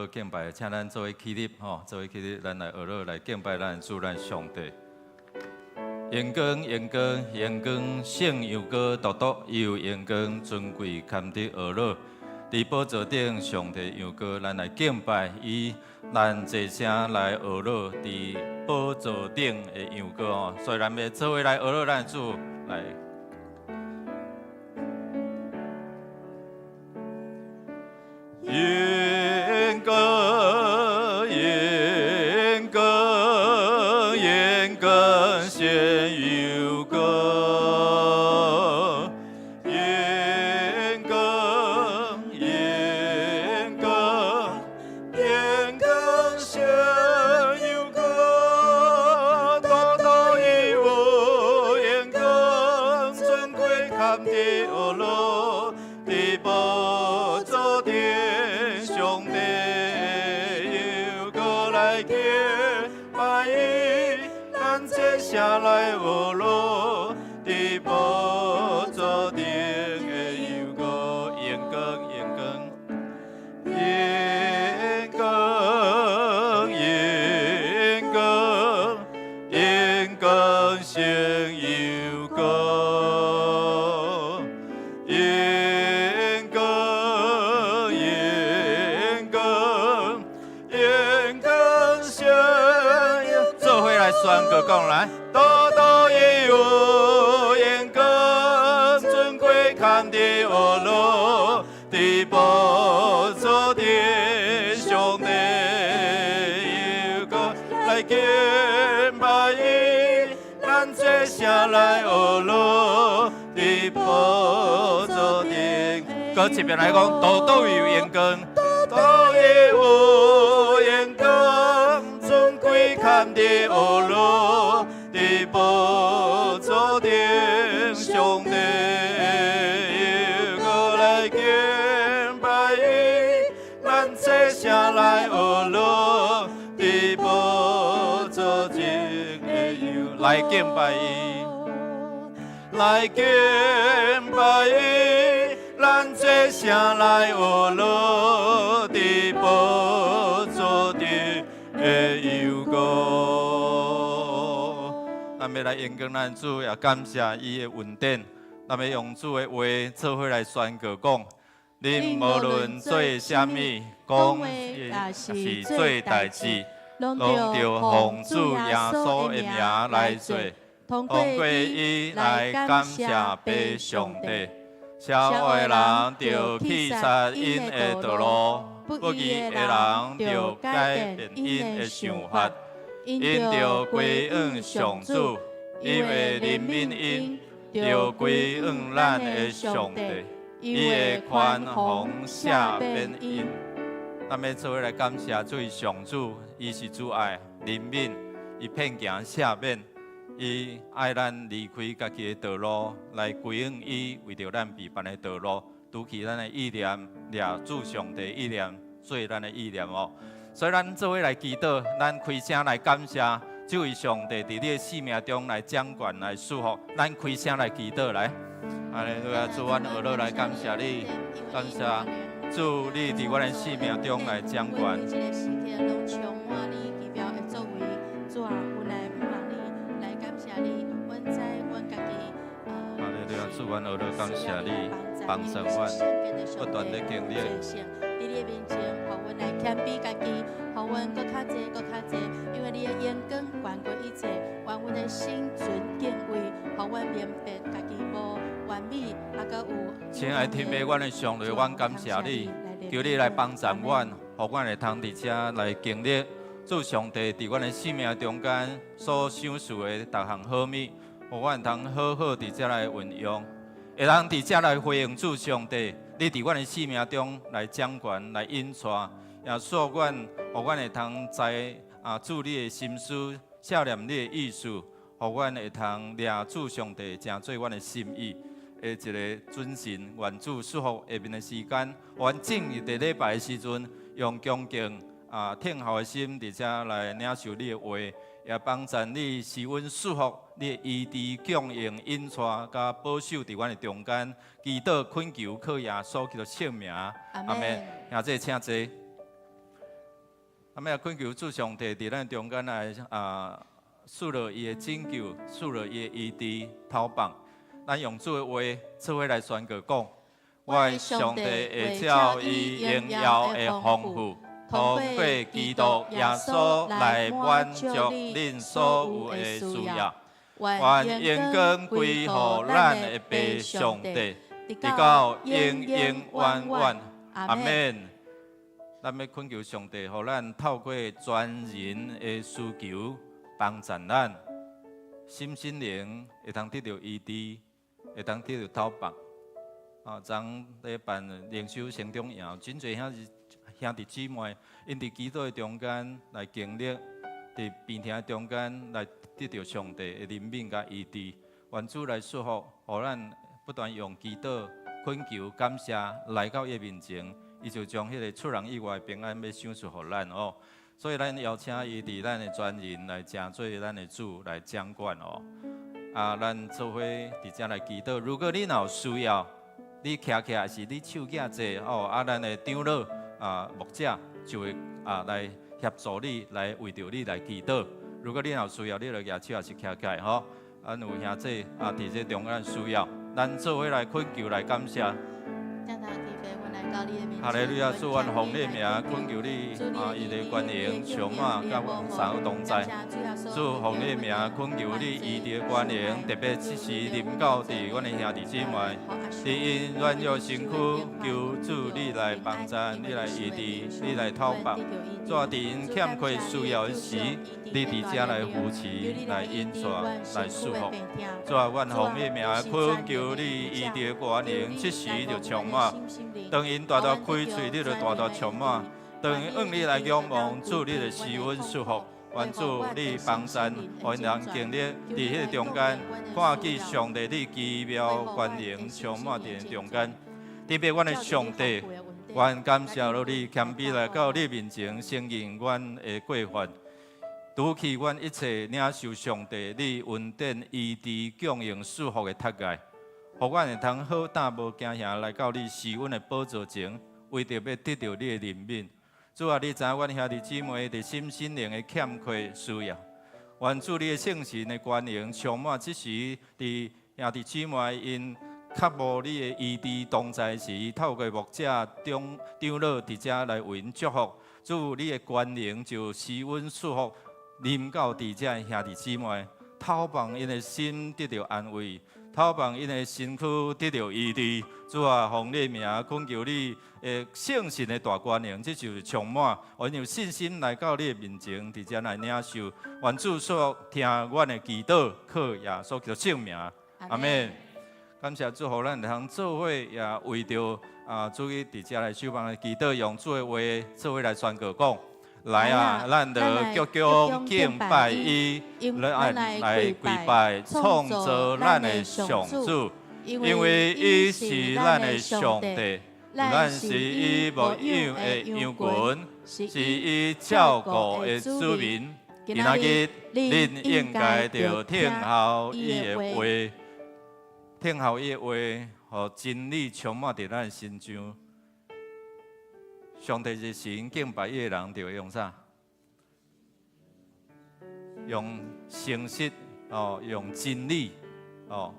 乐敬拜，请咱作为起立吼，作为起立，咱来学乐来敬拜咱主咱上帝。阳光，阳光，阳光，圣又高，独独又阳光，尊贵堪得学乐。伫宝座顶，上帝又高，咱来敬拜伊，咱齐声来学乐。伫宝座顶的又高哦，所以咱要做伙来学乐咱主来。 阳光，阳光，阳光显有光。阳光，阳光，阳光显有光。多多益我，阳光尊贵堪的恶乐的宝座顶。 上帝又过来敬拜伊，咱这声来学乐，伫宝座顶的又过阳光，阳光，阳光，阳光，阳光圣又过。 宣告讲来，多多益有阳光，尊贵堪的学乐，伫宝座顶上帝又过来敬拜伊，咱这声来学乐，伫宝座顶。搁一遍来讲，多多有阳光，多多益有阳光。 尊贵堪的学乐，伫宝座顶上帝又过来敬拜伊，咱这声来学乐，伫宝座顶又来敬拜伊，来敬拜伊，咱这声来学乐，伫宝座顶。 的有歌，咱要来演讲咱主，也感谢伊的恩典。咱要用主的话做伙来宣告讲：恁无论做啥物，讲也是做代志，拢着奉主耶稣的名来做，通过伊来感谢爸上帝。社会的人着弃杀因的道路。 不义的人着改变因的想法，因着归向上主，因为人民因着归向咱的上帝，伊的宽宏赦免因。咱要做伙来感谢主上主，伊是主爱人民，伊偏行赦免，伊爱咱离开家己的道路，来归向伊为着咱备办的道路。 拄起咱的意念，掠主上帝意念，做咱的意念哦。所以咱做伙来祈祷，咱开声来感谢这位上帝伫你的生命中来掌管、来祝福。咱开声来祈祷来，阿利路亚！主，阮学乐来感谢你，感谢主，你伫阮的生命中来掌管。阿利路亚！主，阮学乐感谢你。 帮助阮不断的经历。伫你的面前，互阮来谦卑家己，互阮搁较济，搁较济，因为你的眼光宽过一切，愿阮的心存敬畏，互阮明白家己无完美，还搁有。亲爱天父，阮的上帝，阮感谢你，求你来帮助阮，互阮会通伫遮来经历主上帝伫阮的生命中间所想事的逐项好物，互阮会通好好伫遮来运用。 会当伫遮来回应主上帝，你伫阮的生命中来掌管、来引带，也恕阮，互阮会通知主你的心思，晓念你的意思，互阮会通掠主上帝诚做阮的心意的一个准神。愿主祝福下面的时间，阮正日伫礼拜的时阵，用恭敬听候的心伫遮来领受你的话。 也帮助你，是阮祝福你的医治、供应、引带，甲保守伫阮的中间。祈祷、恳求，靠耶稣基督圣名，阿门。也这请坐。咱们也恳求主上帝伫咱中间来赐落伊的拯救，赐落伊的医治头棒。咱用主的话做伙来宣告讲：我的上帝会照伊荣耀的丰富，通过基督耶稣来满足恁所有的需要。愿荣光归乎咱的爸上帝，直到永永远远。阿门。咱要恳求上帝，互咱透过全人的需求帮助咱，心灵会通得到医治，会通得到头棒。昨咧办灵修成长营，真侪兄弟姊妹，因伫基督的中间来经历，伫病痛中间来得到上帝的怜悯甲医治。愿主来祝福，互咱不断用基督恳求、感谢来到伊面前。伊就将迄个出人意外平安要赏赐互咱哦，所以咱邀请伊伫咱的全人来成做咱的主来掌管哦。咱做伙伫遮来祈祷。如果你有需要，你徛起来是你手举者哦，咱的长老牧者就会来协助你，来为着你来祈祷。如果你有需要，你就举手也是徛起来吼。咱有兄弟伫这中间需要，咱做伙来恳求来感谢。哈利路亚！主，愿奉你名恳求你伊的权能充满甲阮三个同在。主，奉你名恳求你伊的权能，特别此时临到伫阮的兄弟姊妹，伫因软弱身躯，求主你来帮助，你来医治，你来讨白。主，伫因欠缺需要的时，你伫遮来扶持，来引带，来祝福。主，愿奉你名恳求你伊的权能，此时就充满。当因大大开嘴，你就大大充满；当因向你来仰望，主你就施恩祝福。愿主你帮助，互因人经历伫迄个中间，看见上帝你奇妙权能充满伫中间。特别阮的上帝，愿感谢你谦卑来到你面前，承认阮的过犯，除去阮一切领受上帝你恩典医治供应祝福的ทัก界。互阮会通好胆无惊吓来到你施恩的宝座前，为着要得到你的怜悯。主啊，你知影阮兄弟姊妹伫心灵的欠缺需要，愿主你的圣神的权能充满，即时伫兄弟姊妹因较无你的医治同在时，透过牧者长老伫遮来为因祝福。主你的权能就施恩祝福临到伫遮的兄弟姊妹，透帮因的心得到安慰。透帮因的身躯得到医治，主啊，奉你名恳求你圣神的大权能，这就是充满，我有信心来到你的面前，伫遮来领受。愿主所听阮的祈祷，靠耶稣基督圣名，阿门。感谢主，互咱通做伙也为着主伊伫遮来守望的祈祷，用主的话做伙来宣告讲。来啊！咱就鞠躬敬拜伊，来跪拜创造咱的上主，因为伊是咱的上帝，咱是伊牧养的羊群，是伊照顾的子民。今仔日，恁应该着听候伊的话，听候伊的话，互真理充满伫咱心上。上帝是神敬拜伊的人，就用啥？用诚实哦，用真理哦，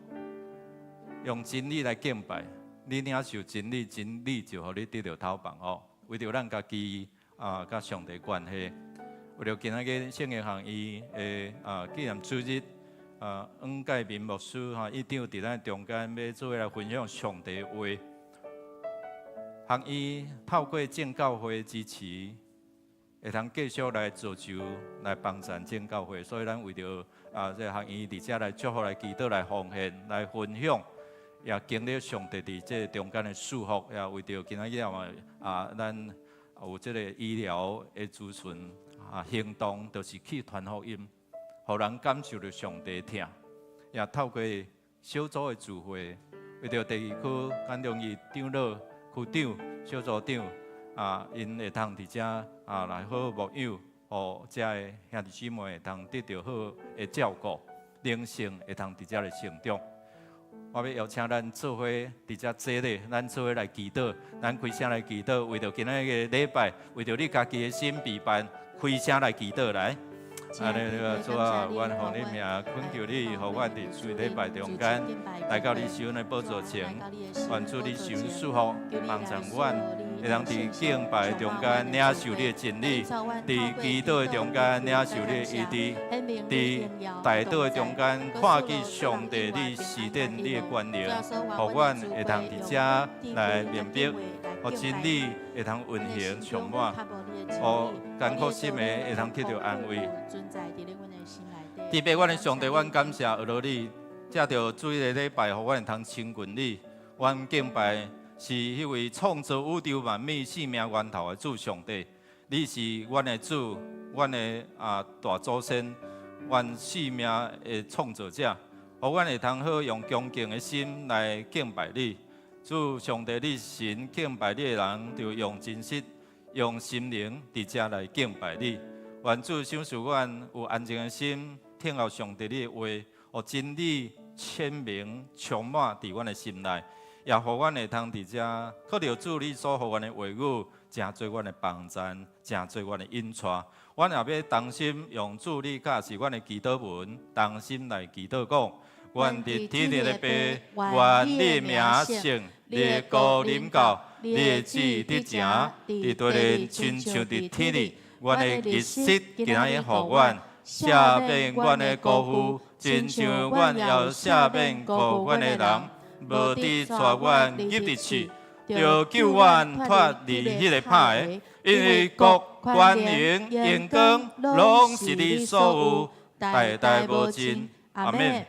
用真理来敬拜。你领受真理，真理就互你得到头棒哦。为着咱家己甲上帝关系，为着今仔日圣经行伊的纪念主日恩介民牧师伊长伫咱中间要做来分享上帝的话。学伊透过正教会支持，会通继续来造就、来帮助正教会，所以咱为着这学伊伫遮来祝福、来祈祷、来奉献、来分享，也经历上帝伫这中间的祝福，也为着今仔日咱有这个医疗的资讯行动，就是去传福音，互人感受到上帝疼，也透过小组的聚会，为着第二区感动伊长老。区长、小组长因会通伫遮来好牧养，互遮的兄弟姊妹会通得到好的照顾，灵性会通伫遮来成长。我要邀请咱做伙伫遮坐咧，咱做伙来祈祷，咱开声来祈祷，为着今仔日礼拜，为着你家己的心陪伴，开声来祈祷来。啊，主啊，愿互你名恳求你，互阮伫水礼拜中间来到你受恩的宝座前，愿主你受恩祝福，帮助阮，会当伫敬拜中间领受你的真理，伫祈祷的中间领受你的意志，伫大祷的中间看见上帝你施展你的权能，互阮会当伫遮来明白，互真理会当运行充满，互艰苦心的会当得到安慰。特别，阮的上帝，阮感谢阿罗你，借着主的礼拜，互阮通亲近你。阮敬拜是迄位创造宇宙万物、生命源头的主上帝。你是阮的主，阮的大祖先，阮生命的创造者。互阮会通好用恭敬的心来敬拜你。主上帝，你神敬拜你的人，就用真实、用心灵伫遮来敬拜你。愿主赏赐阮有安静的心，听候上帝你的话，互真理鲜明充满伫阮的心内，也互阮会通伫遮靠着主你所互阮的话语，真做阮的帮助，真做阮的引带。阮也要同心用主你教示阮的祈祷文，同心来祈祷讲：愿伫天地的爸，愿你的名圣，你的国临到，你的旨意伫城，伫地里亲像伫天里。阮的日食今日互阮，赦免阮的辜负，亲像阮也赦免辜负阮的人，无伫带阮入地去，就救阮脱离迄个歹的，因为国、权能、荣光，拢是你所有，代代无尽。阿免。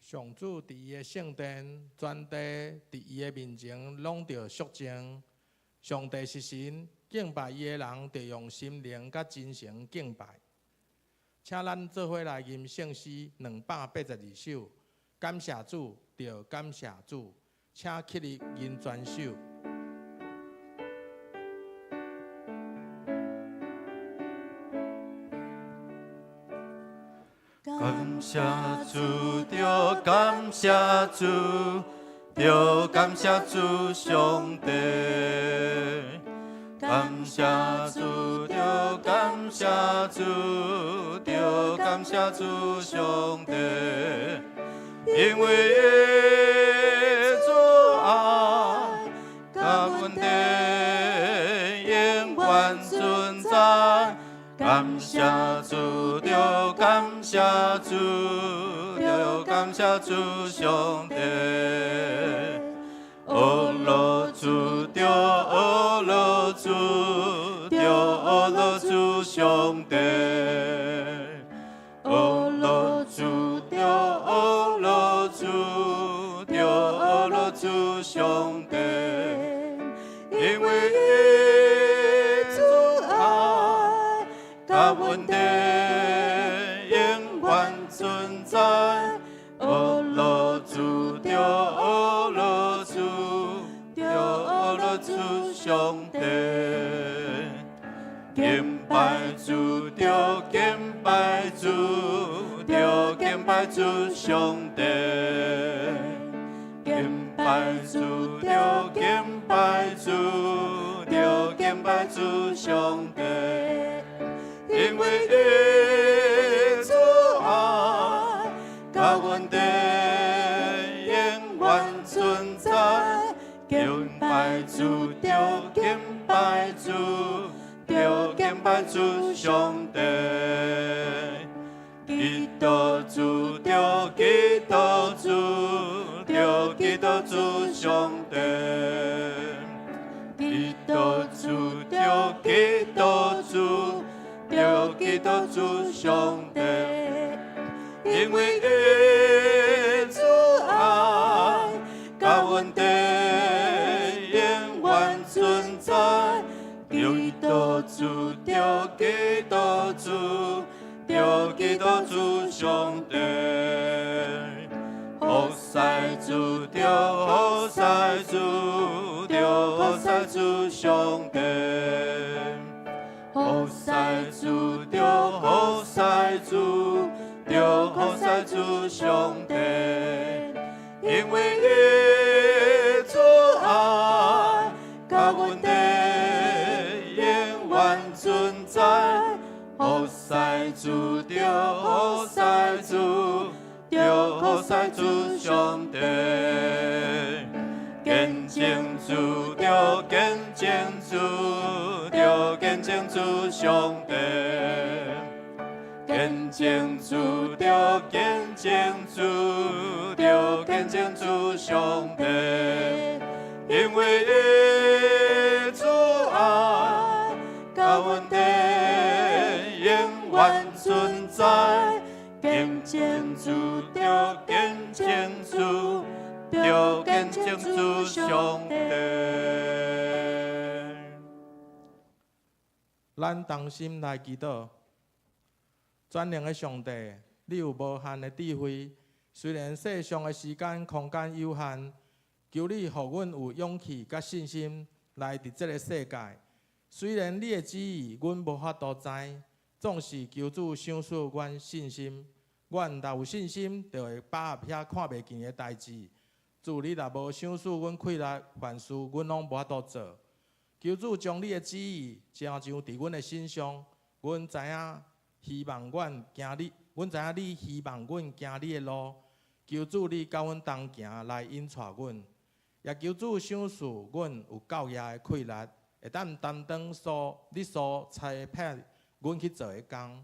上主伫伊的圣殿，全地伫伊的面前，拢着肃静。上帝是神，敬拜伊的人，着用心灵甲真诚敬拜。请咱做伙来吟圣诗282首，感谢主，着感谢主，请起立吟全首。感谢主，着感谢主，着感谢主上帝。感谢主，着感谢主，着感谢主上帝。因为主爱甲阮地永远存在。感谢主，着感谢主，着感谢主上帝。阿罗主，着阿罗主，着阿罗主上帝。阿罗主，着阿罗主，着阿罗主上帝。因为甲阮地永远存在。阿罗主，着阿罗主，着阿罗主上帝。敬拜主，着拜主，着敬拜主上帝。敬拜主，着敬拜主，着敬拜主上帝。因为伊主爱，甲阮地永远存在。敬拜主，着敬拜主，着敬拜主上帝。基督主，着基督主，着基督主上帝。基督主，着基督主，着基督主上帝。因为伊主爱，甲阮地永远存在。基督主，着基督主，着基督主上帝。好塞主，着好塞主，着好塞主上帝。好塞主，着好塞主，着好塞主上帝。因为伊主爱，甲阮地永远存在。好塞主，着好塞主，着好塞主上帝。见证主，着见证主，着见证主上帝。见证主，着见证主，着见证主上帝。因为伊主爱，甲阮地永远存在。见证主，着见证主，着见证主上帝。咱同心来祈祷。全能的上帝，你有无限的智慧。虽然世上的时间、空间有限，求你予阮有勇气甲信心来伫这个世界。虽然你的旨意阮无法度知，总是求主赏赐阮信心。阮若有信心，就会把握遐看袂见的代志。主，你若无赏赐阮气力，凡事阮拢无法度做。求主将你的旨意成就伫阮的身上。阮知影。希望阮行你，阮知影你希望阮行你的路，求主你甲阮同行来引带阮，也求主赏赐阮有够野的气力，会当担当你所差派阮去做的工。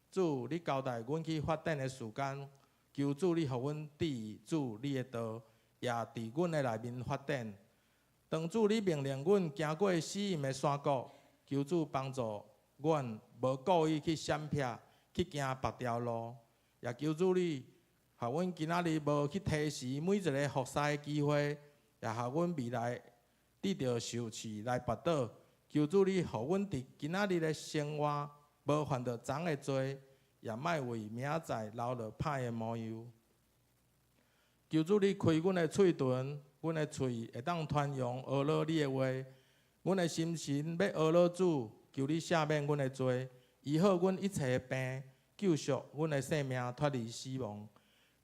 主，你交代阮去发展的时间，求主你予阮旨意，主你的道也伫阮的内面发展。当主你命令阮行过死荫的山谷，求主帮助阮。无故意去闪避，去行别条路，也求主你，予阮今仔日无去提示每一个服侍的机会，也予阮未来得到受气来跋倒。求主你，予阮伫今仔日的生活无犯着脏的罪，也莫为明仔留落歹的模样。求主你开阮的嘴唇，阮的喙会当传扬学乐你的话，阮的心神要学乐主。求你赦免阮的罪，医好阮一切的病，救赎阮的性命脱离死亡，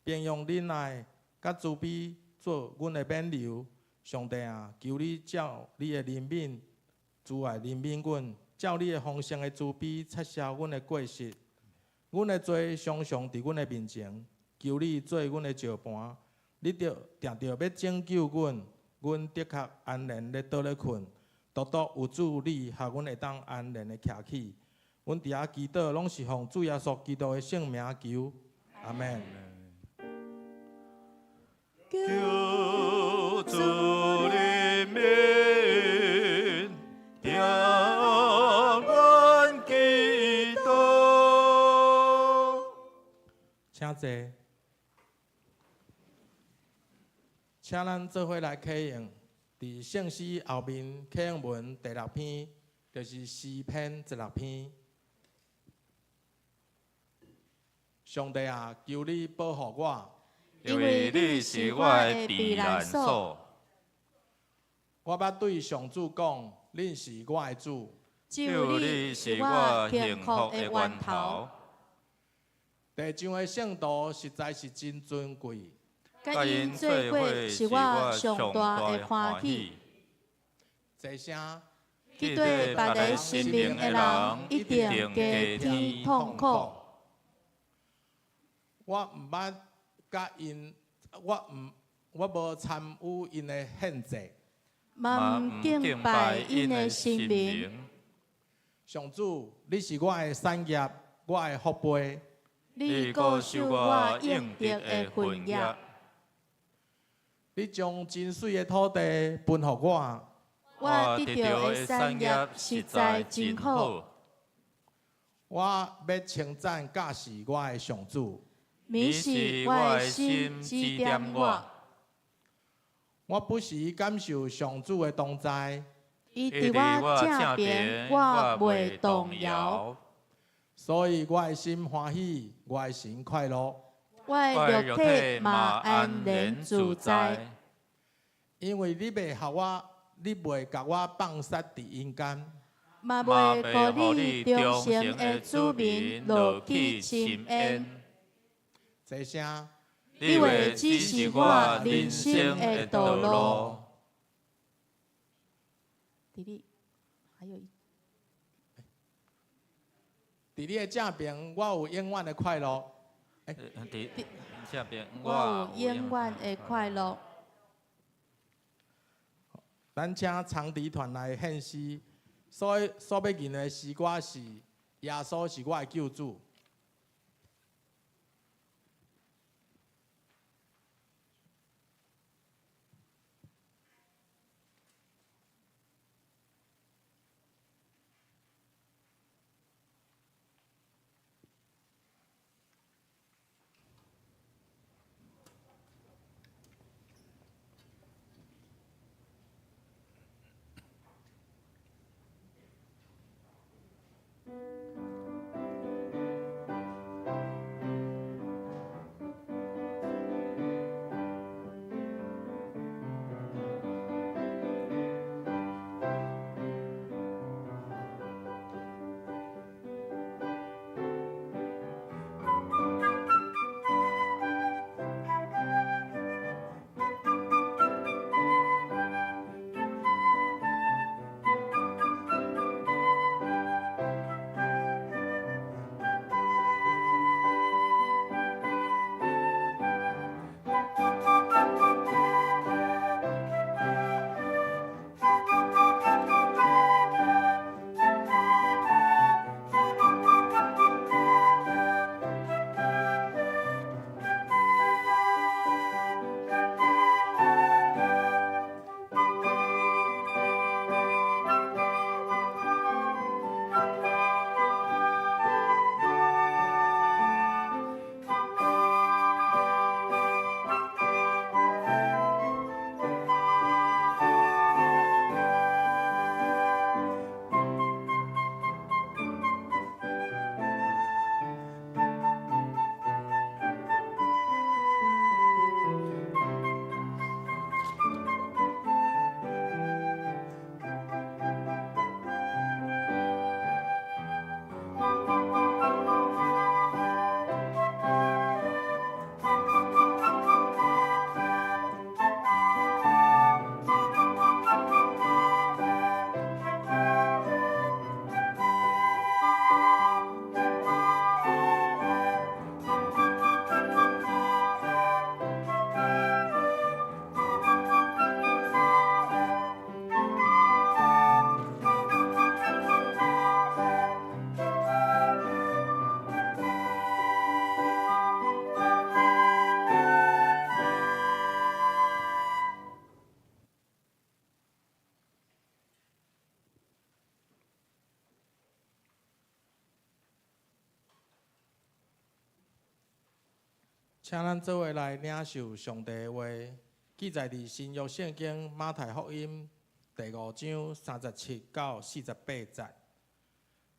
并用忍耐甲慈悲做阮的免流。上帝啊，求你照你的怜悯，慈爱怜悯阮，照你的丰盛的慈悲撤销阮的过失。阮的罪常常伫阮的面前，求你做阮的石盘，你着定着要拯救阮，阮的确安然咧倒咧困。独独有主你，予阮会当安然的徛起。阮伫遐祈祷，拢是奉主耶稣基督的圣名求，阿门。求主怜悯，听阮祈祷。请坐，请咱做伙来启用。伫圣诗后面启用文第6篇，就是诗篇16篇。上帝啊，求你保护我，因为你是我的避难所。我捌对上主讲，恁是我的主，就你是我幸福的源头。地上的圣徒实在是真尊贵。甲因做伙是我上大的欢喜。这声，去对别个心灵的人，一定加添痛苦。我毋捌甲因，我无参与因的献祭，嘛毋敬拜因的神明。上主，你是我的产业，我的福杯。你固守我应得的份业。你将真水的土地分予我，我得到的产业实在真好。我要称赞驾是我的上主。你是我的心指点我。我不时感受上主的同在，伊伫我正边，我袂动摇。所以我的心欢喜，我的心快乐。我的肉体嘛安然自在。因为你袂合我，你袂甲我放杀伫阴间，嘛袂互你忠诚的子民落去深渊。这声，你会指示我人生的道路。弟弟，还有一。伫你的正边，我有永远的快乐。伫正边，我有永远的快乐。咱请长笛团来献诗，所要吟的诗歌是《耶稣是我的救主》。请咱做伙来领受上帝的话，记载伫新约圣经马太福音第5章37到48节。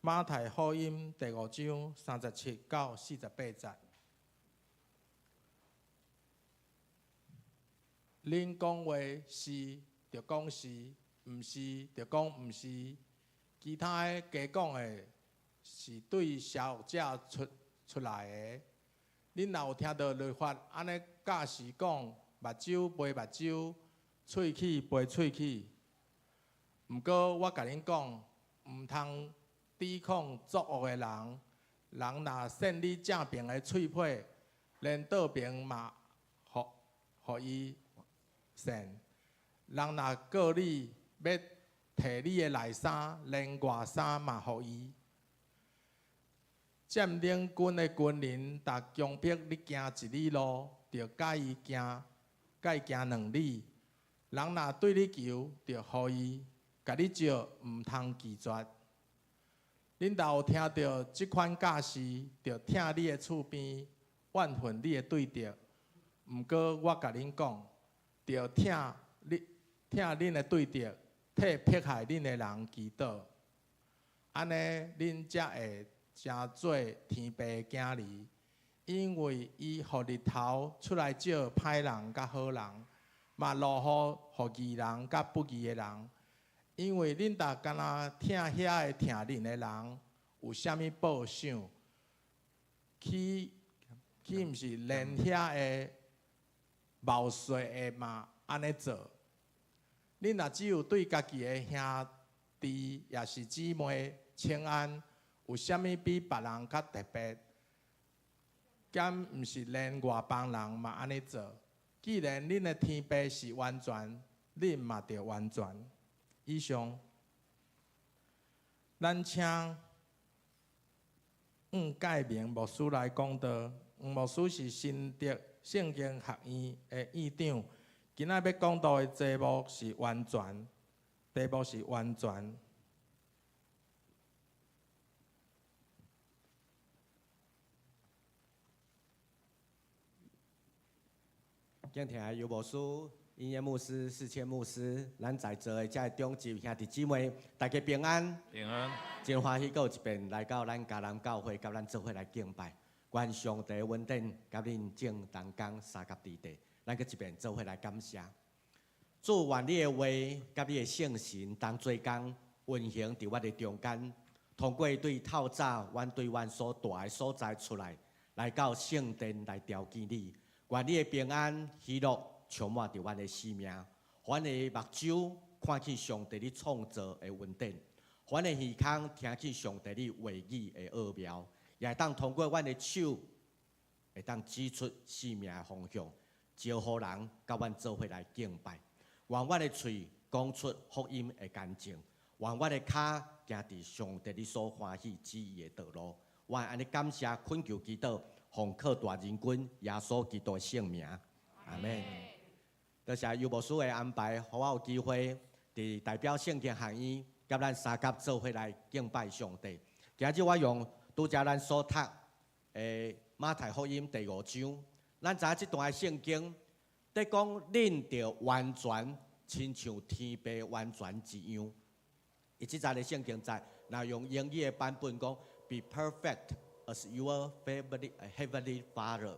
马太福音第5章37到48节。恁讲话是就讲是，毋是就讲毋是，其他的加讲的是对消者出来的。恁若有听到律法安尼教示讲，目睭陪目睭，喙齿陪喙齿。毋过我甲恁讲，毋通抵抗作恶的人。人若扇你正边的喙皮，连倒边嘛，互伊扇。人若告你要摕你的内衫，连外衫嘛互伊。占领军的军人，逐强迫你行一里路，着甲伊行2里。人若对你求，着互伊；甲你借，毋通拒绝。恁若有听到即款教示，着疼你的厝边，怨恨你的对敌。毋过我甲恁讲，着疼恁的对敌，替迫害恁的人祈祷。安尼恁才会成做天父的囝儿，因为伊予日头出来照歹人甲好人，嘛落雨予义人甲不义的人。因为恁逐敢若疼遐个疼恁的人，有啥物报赏？岂毋是连遐个冒税的嘛安尼做？恁若只有对家己的兄弟也是姊妹请安，有啥物比别人较特别？敢毋是连外邦人嘛安尼做？既然恁的天父是完全，恁嘛着完全。以上，咱请介明牧师来讲道。牧师是新竹圣经学院的院长，今仔要讲道的题目是完全。题目是完全。敬听尤牧师、音乐牧师、世谦牧师，咱在座的遮中级兄弟姊妹，大家平安。平安。真欢喜，搁有一遍来到咱嘉南教会，甲咱做伙来敬拜。愿上帝恩典，甲恁正同工三甲之地，咱搁一遍做伙来感谢。主，愿你的话，甲你的圣神，同做工运行伫阮的中间，通过对透早，阮对阮所住的所在出来，来到圣殿来调见你。愿你的平安、喜乐充满着阮的生命，阮的目睭看见上帝你创造的恩典，阮的耳孔听见上帝你话语的奥妙，也会当通过阮的手，会当指出生命的方向，招呼人甲阮做伙来敬拜。愿阮的嘴讲出福音的干净，愿阮的脚行伫上帝你所欢喜旨意的道路。愿安尼感谢恳求祈祷。奉靠大人君耶稣基督的圣名，阿门。多谢尤牧师的安排，互我有机会伫代表圣经学院，甲咱三甲做伙来敬拜上帝。今日我用拄则咱所读的马太福音第5章，咱知影这段圣经在讲恁着完全，亲像天父完全一样。伊即阵的圣经在，若用英语的版本讲 ，Be perfect。As your heavenly Father，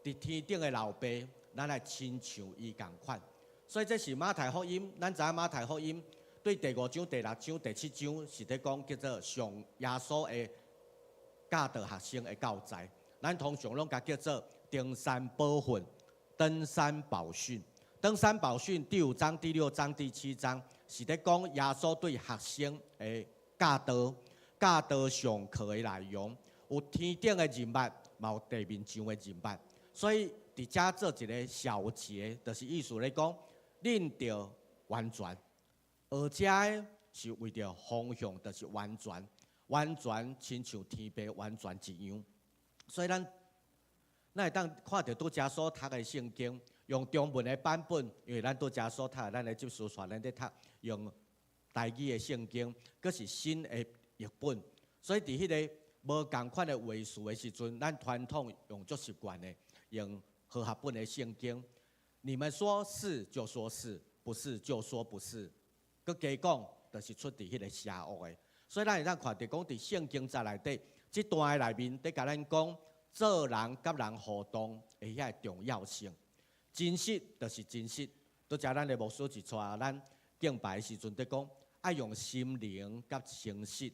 伫天顶的老爸，咱来亲像伊共款。所以这是马太福音，咱知影马太福音对第5章、第6章、第7章是在讲叫做上耶稣的教导学生的教材。咱通常拢甲叫做登山宝训、登山宝训。登山宝训第5章、第6章、第7章是在讲耶稣对学生的教导上课的内容。有天顶的人物，嘛有地面上的人物，所以伫遮做一个小结，就是意思咧讲，恁着完全，而且是为着方向，就是完全，完全亲像天父完全一样。所以咱会当看到拄遮所读的圣经，用中文的版本，因为咱拄遮所读，咱的接受传咱咧读用台语的圣经，佫是新的译本，所以伫迄个。无共款的话术的时阵，咱传统用足习惯的用和合本的圣经。你们说是就说是，不是就说不是。佮加讲，就是出伫迄个邪恶的。所以咱会当看到讲伫圣经在内底，这段的内面在甲咱讲，做人甲人互动的遐个重要性。真实就是真实，拄则咱的牧师是带咱敬拜的时阵在讲，爱用心灵甲诚实。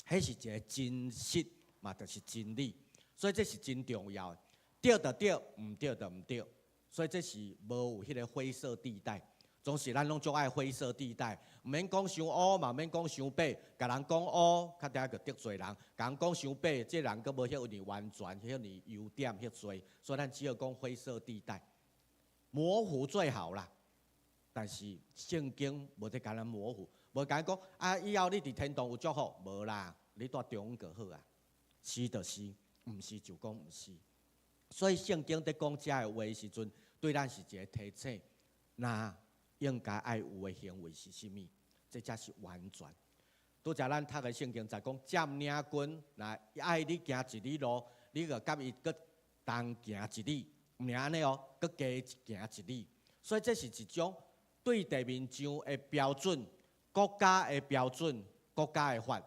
迄是一个真实，嘛，就是真理，所以这是真重要的。对就对，唔对就唔对，所以这是无有迄个灰色地带。总是咱拢足爱灰色地带，唔免讲伤乌嘛，唔免讲伤白，甲人讲乌，较定就得罪人；甲人讲伤白，这人佫无遐有你完全，遐你优点遐多，所以咱只要讲灰色地带，模糊最好啦。但是圣经无得甲咱模糊，无甲咱讲啊，以后你伫天堂有祝福，无啦，你住中就好啊。是就是，毋是就讲毋是。所以圣经在讲遮个话的时阵，对咱是一个提醒，那应该爱有的行为是啥物？这才是完全。拄则咱读的圣经在讲占领军，那爱你行一里路，你就甲伊搁同行一里，毋是安尼哦，搁加行一里。所以这是一种对地面上的标准、国家的标准、国家的法，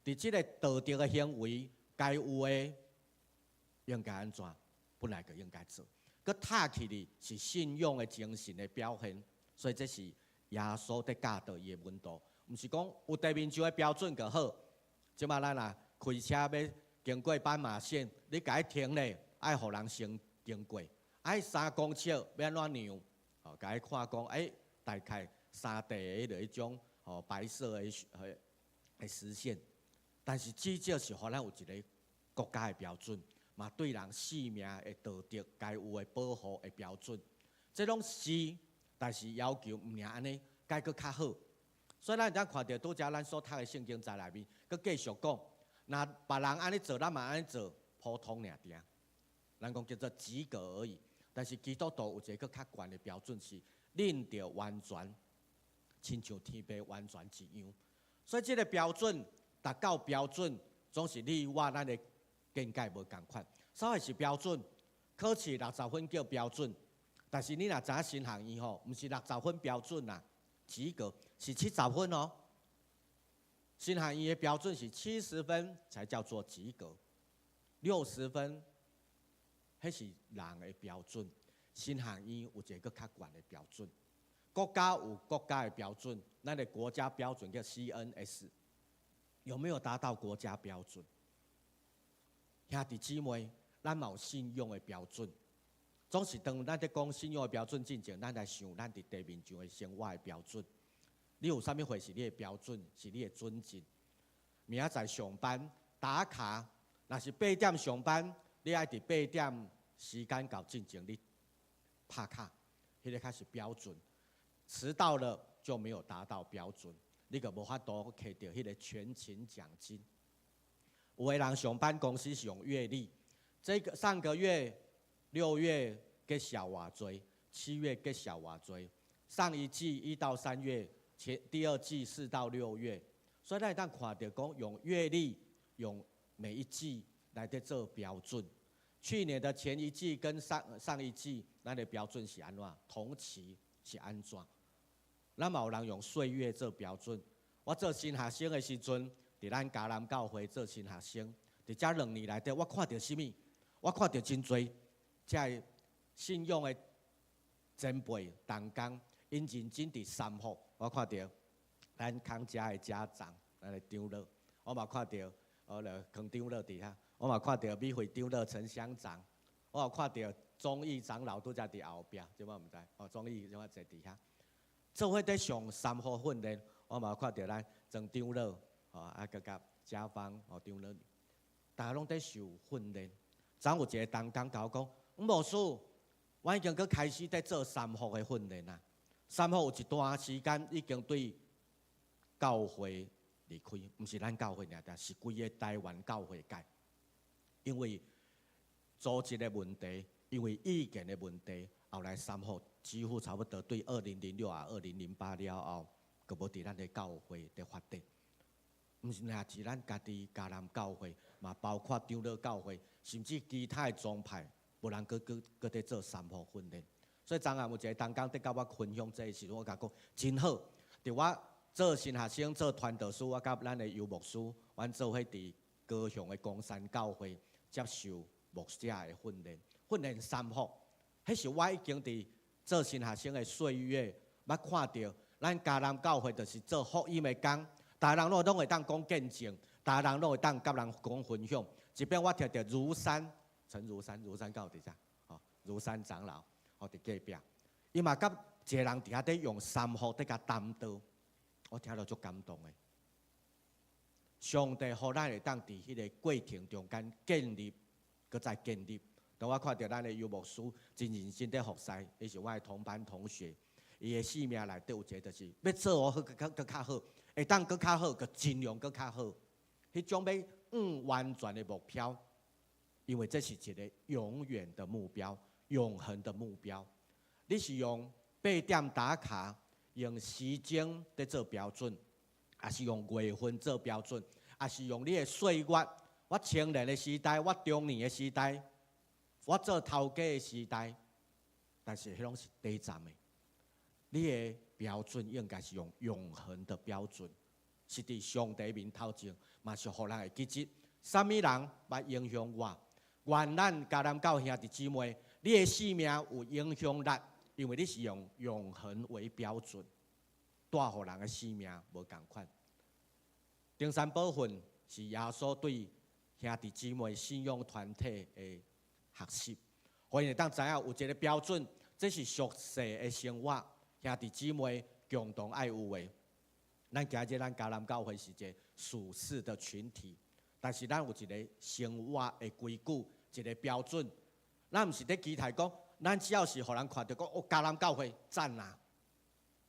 伫即个道德的行为该有的应该安怎，本来就应该做。搁塔起哩是信用的精神的表现。所以这是耶稣在教导伊的门徒，毋是讲有地面上的标准就好。即马咱啊开车要经过斑马线，你该停咧，爱互人先经过，爱3公尺要安怎让？哦，该看讲，大概3地的迄种白色的实线。但是至少是互咱有一个国家的标准，嘛对人性命的道德该有的保护的标准，这拢是。但是要求毋尔安尼，该搁较好。所以咱才看到拄则咱所读的圣经在内面，搁继续讲，那别人安尼做，咱嘛安尼做，普通尔定。咱讲叫做及格而已。但是基督徒有一个较悬的标准是，恁着完全，亲像天父完全一样。所以这个标准，达到标准，总是你我咱的见解无共款。稍微是标准，考试60分叫标准。但是你若知影新学院吼，毋是60分标准啦，及格是70分哦。新学院的标准是70分才叫做及格，60分，迄是人的标准。新学院有一个较悬的标准，国家有国家的标准，咱的国家标准叫 CNS， 有没有达到国家标准？兄弟姊妹，咱嘛有信用的标准。总是当咱在讲信用的标准之前，咱来想咱伫地面上的生活的标准。你有啥物货是你的标准，是你的准则？明仔载上班打卡，若是8点上班，你爱伫8点时间到之前你拍卡，迄个才是标准。迟到了就没有达到标准，你就无法度摕到迄个全勤奖金。有的人上班公司是用月历，上个月。6月结小偌济，7月结小偌济，上一季1到3月，第二季4到6月，所以咱当看到讲用月历，用每一季来在做标准。去年的前一季跟上一季，咱的标准是安怎？同期是安怎？咱嘛有人用岁月做标准。我做新学生的时阵，伫咱嘉南教会做新学生，伫这2年内底，我看到什么？我看到真多。这信用的前辈同工，因认真伫3号，我看到咱康家的家长，咱的长老，我嘛看到康长老伫遐，我嘛看到美惠长老陈乡长，我也看到忠义长老都在伫后壁，即摆毋知，忠义即摆坐伫遐。做伙在上3号训练，我嘛看到咱曾长老，甲家芳长老，大家拢在受训练。昨有一个同工甲我讲。牧师，我已经搁开始在做3号的训练啦。3号有一段时间已经对教会离开，毋是咱教会尔，是规个台湾教会界。因为组织的问题，因为意见的问题，后来3号几乎差不多对2006啊、2008了后，就无伫咱的教会的发展。毋是若是咱家己嘉南教会，嘛包括长老教会，甚至其他的宗派。无人搁在做3号训练，所以昨暗有一个同工在甲我分享这个时阵，我甲讲真好。伫我做新学生、做传道师，我甲咱的游牧师，阮做伙伫高雄的公山教会接受牧者的训练3号。迄是我已经伫做新学生的岁月，捌看到咱嘉南教会就是做福音的工，大人拢会当讲见证，大人拢会当甲人讲分享。即便我摕到儒山。陈如山，如山到伫遮，吼，如山长老，吼伫隔壁，伊嘛甲一个人伫遐底用三福伫甲担刀，我听了足感动的。上帝互咱会当伫迄个过程中间建立，搁再建立。当我看到咱的游牧师真认真伫服侍，伊是我的同班同学，伊的生命内底有一个就是要做我搁较好，会当搁较好，搁尽量搁较好。迄种要完全的目标，因为这是一个永远的目标，永恒的目标。你是用8点打卡，用时间在做标准，还是用月份做标准，还是用你的岁月？我青年的时代，我中年的时代，我做头家的时代，但是迄拢是短暂的。你的标准应该是用永恒的标准，是伫上帝面头前，嘛是互人会记住，什么人捌影响我？愿咱家人教兄弟姊妹，你的生命有影响力，因为你是用永恒为标准，带互人的生命无共款。登山宝训是耶稣对兄弟姊妹信仰团体的学习，互因会当知影有一个标准，这是俗世的生活，兄弟姊妹共同爱有的。咱今日咱迦南教会是一个属世的群体，但是咱有一个生活的规矩，一个标准。咱毋是咧期待讲，咱只要是互人看到讲，哦，迦南教会赞啊，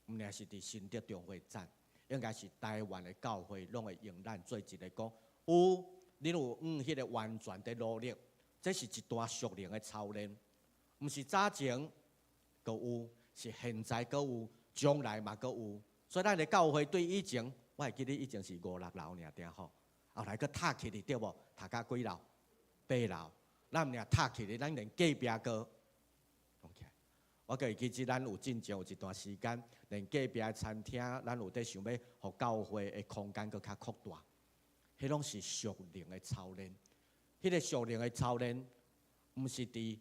毋然是伫新德中会赞，应该是台湾的教会拢会用咱做一个讲，有你有迄个完全的努力，这是一段属灵的操练，毋是早前阁有，是现在阁有，将来嘛阁有。所以咱的教会对以前，我会记得以前是5、6楼尔定吼，后来阁塌起哩对无？塌到几楼？8楼。咱毋尔塌起哩，咱连隔壁阁弄起来。我阁会记得咱有进前有一段时间，连隔壁的餐厅，咱有在想要互教会的空间阁较扩大。迄拢是属灵的操练。迄个属灵的操练，毋是伫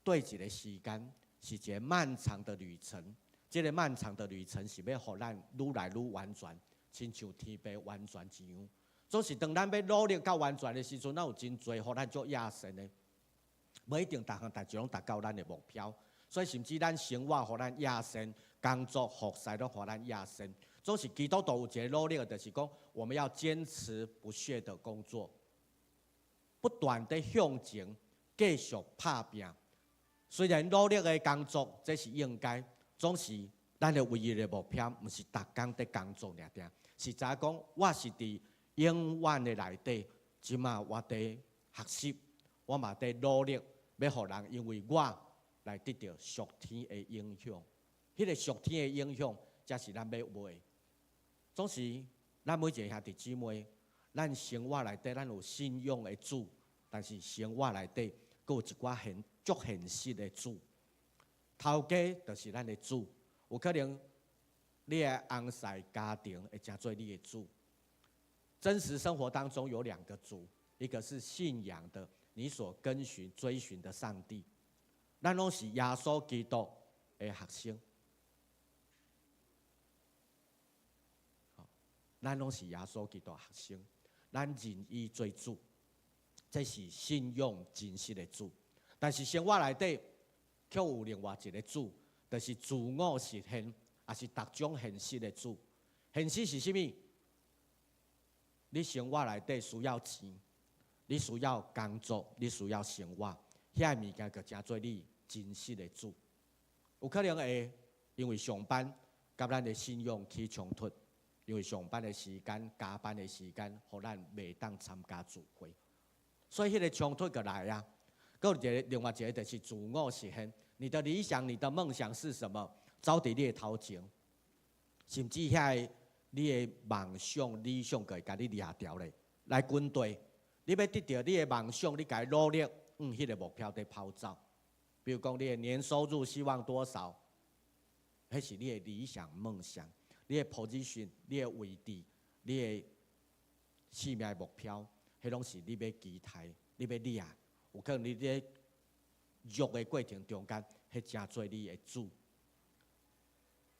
对一个时间，是一个漫长的旅程。这个漫长的旅程是要互咱愈来愈完全，亲像天父完全一样。总是当咱要努力到完全的时阵，咱有真侪互咱做野神的，无一定逐项代志拢达到咱的目标。所以甚至咱生活互咱野神，工作服侍拢互咱野神。总是基督徒有一个努力的，就是讲我们要坚持不懈的工作，不断的向前，继续打拼。虽然努力的工作这是应该。总是咱的唯一的目标，毋是逐工在工作尔定，是知影讲我是伫永远的内底，即马我伫学习，我嘛伫努力，要互人因为我来得到属天的影响。迄个属天的影响，才是咱要有的。总是咱每一个兄弟姊妹，咱生活内底咱有信仰的主，但是生活内底佫有一寡足现实的主。头家就是咱的主，有可能你的翁婿家庭会成做你的主。真实生活当中有2个主，一个是信仰的，你所跟随追寻的上帝，咱拢是耶稣基督的学生，咱拢是耶稣基督的学生，咱认伊做主，这是信仰真实的主。但是生活内底，却有另外一个主，就是自我实现，也是各种现实的主。现实是甚物？你生活内底需要钱，你需要工作，你需要生活，遐物件就成做你真实的主。有可能会因为上班甲咱的信仰起冲突，因为上班的时间、加班的时间，互咱袂当参加聚会，所以迄个冲突就来啊。还有另外一个就是自我实现，你的理想、你的梦想是什么？走伫你的头前，甚至遐你的梦想、理想，可会甲你掠掉咧。来军队，你要得到你的梦想，你该努力迄个目标在跑走。比如讲，你的年收入希望多少？迄是你的理想梦想，你的 position、你的位置、你的生命目标，迄拢是你要期待、你要掠。有可能你在育的过程中间，迄真做你的主。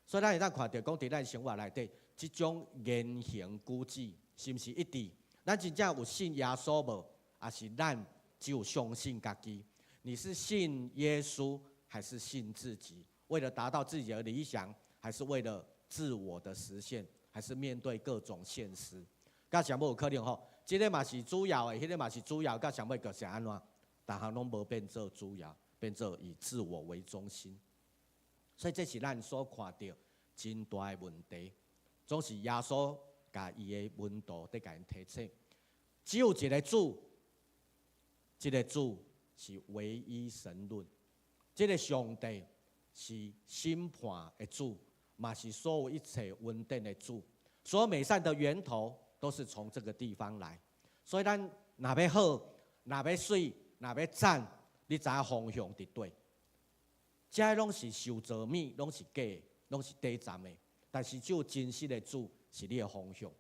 所以咱会当看到讲，伫咱生活内底，即种言行举止，是毋是一致？咱真正有信耶稣无？还是咱只有相信家己。你是信耶稣，还是信自己？为了达到自己的理想，还是为了自我的实现，还是面对各种现实？甲上尾有可能吼，这个嘛是主要的，迄个嘛是主要，甲上尾就是安怎？大项拢无变做主要，变做以自我为中心。所以这是咱所看到真大的问题，总是耶稣甲伊的门徒在甲因提醒，只有一个主，这个主是唯一神论，这个上帝是审判的主，嘛是所有一切稳定的主，所有美善的源头都是从这个地方来。所以咱若要好，若要水，若要赞，你知影方向伫对。这拢是受造物，拢是假的，拢是短暂的。但是只有真实的主是你的方向。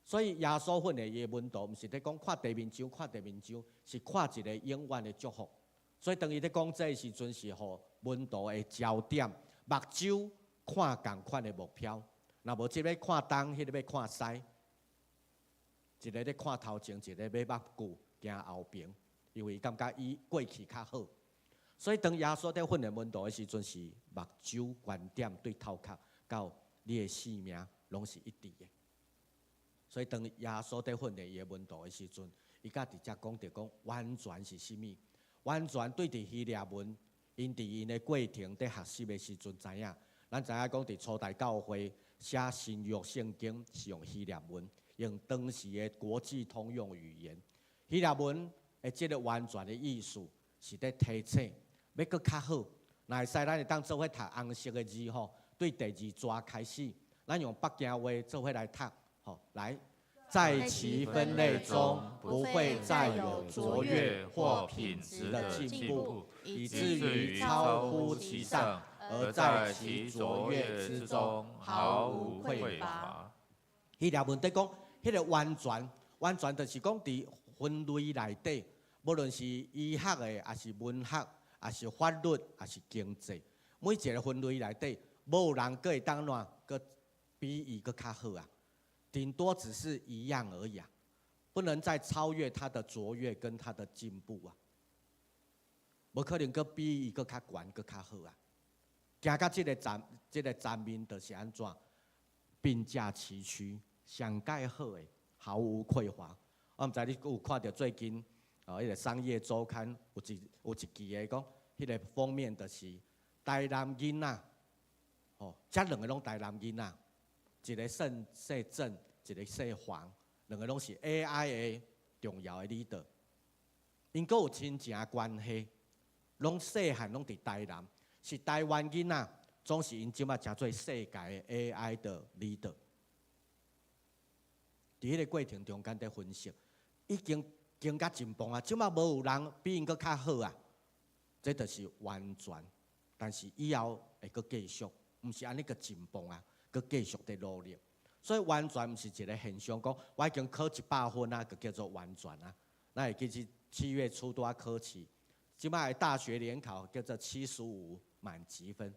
所以耶稣训的伊的门徒，毋是在讲看地面上，看地面上，是看一个永远的祝福。所以当伊在讲这时阵，是互门徒的焦点，目睭看同款的目标。若无即个要看东，迄个要看西，一个咧看头前，一个要目久行后边，因为感觉伊过去较好。所以当耶稣在训练门徒的时阵，是目睭观点对头壳到你的性命拢是一致的。所以当耶稣在训练伊的门徒的时阵，伊甲直接讲着讲完全是甚物？完全对伫希腊文，因伫因的过程在学习的时阵知影，咱知影讲伫初代教会写新约圣经是用希腊文，用当时的国际通用语言。希腊文的即个完全的意思是在提醒。要搁较好，若会使，咱会当做伙读红色的字吼。对第二抓开始，咱用北京话做伙来读吼。来，在其分类中不会再有卓越或品质的进步，以至于超乎其上，而在其卓越之中毫无匮乏。希腊文在讲，迄个完全就是讲伫分类内底，无论是医学的，还是文学。也是法律，也是经济，每一个分类内底，无人可会当哪个比伊个较好啊，顶多只是一样而已啊，不能再超越他的卓越跟他的进步啊，无可能个比伊个较悬个较好啊。行到这个层面，就是安怎并驾齐驱，上介好的，毫无匮乏。我毋知你有看到最近。迄个商业周刊有一期的讲，迄个封面就是台南囡仔，这两个拢台南囡仔，一个姓郑，一个姓黄，两个拢是 AI 的重要的 leader， 因阁有亲情关系，拢细汉拢伫台南，是台湾囡仔，总是因即马诚做世界的 AI 的 leader。伫迄个过程中间在分析，已经较真棒啊！即马无有人比因阁较好啊，这就是完全。但是以后会阁继续，毋是安尼个真棒啊，阁继续在努力。所以完全毋是一个现象，讲我已经考100分啊，就叫做完全啊。咱会记起7月初拄啊考试，即马的大学联考叫做75满级分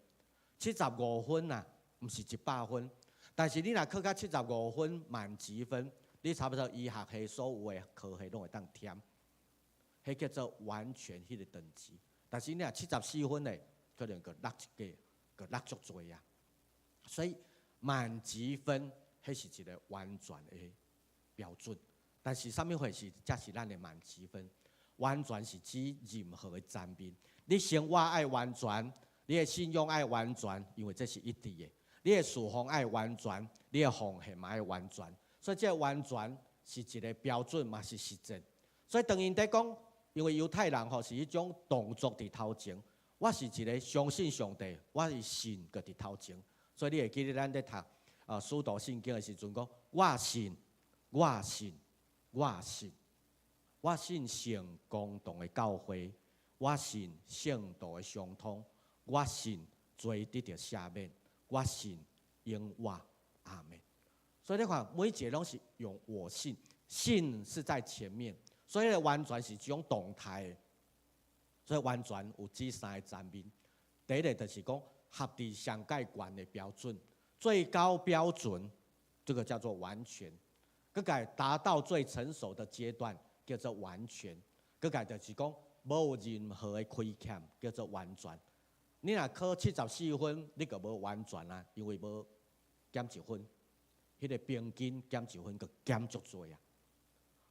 ，75分啊，毋是100分。但是你若考到75分满级分，你差不多医学系所有的科系拢会当填，迄叫做完全迄个等级。但是你若74分的，可能个落一个，个落足多啊。所以满级分，迄是一个完全的标准。但是啥物回事？才是咱的满级分？完全是指任何的层面，你生活爱完全，你的信用爱完全，因为这是一致的。你的侍奉爱完全，你的奉献嘛爱完全。所以这完全是一个标准，嘛是实践。所以当因在讲，因为犹太人吼是一种动作伫头前，我是一个相信上帝，我是信个伫头前。所以你会记得咱在读使徒圣经的时阵讲，我信，我信，我信，我信圣公堂的教会，我信圣道的相通，我信罪得到赦免，我信永活，阿门。所以你看，每一个拢是用我信，信是在前面，所以完全是一种动态的。所以完全有这3个层面。第一个就是讲，合伫上界悬的标准，最高标准，这个叫做完全。佮达到最成熟的阶段，叫做完全。佮个就是讲无有任何的亏欠，叫做完全。你若考74分，你就无完全啊，因为无减1分，迄个平均减1分，佮减足多啊。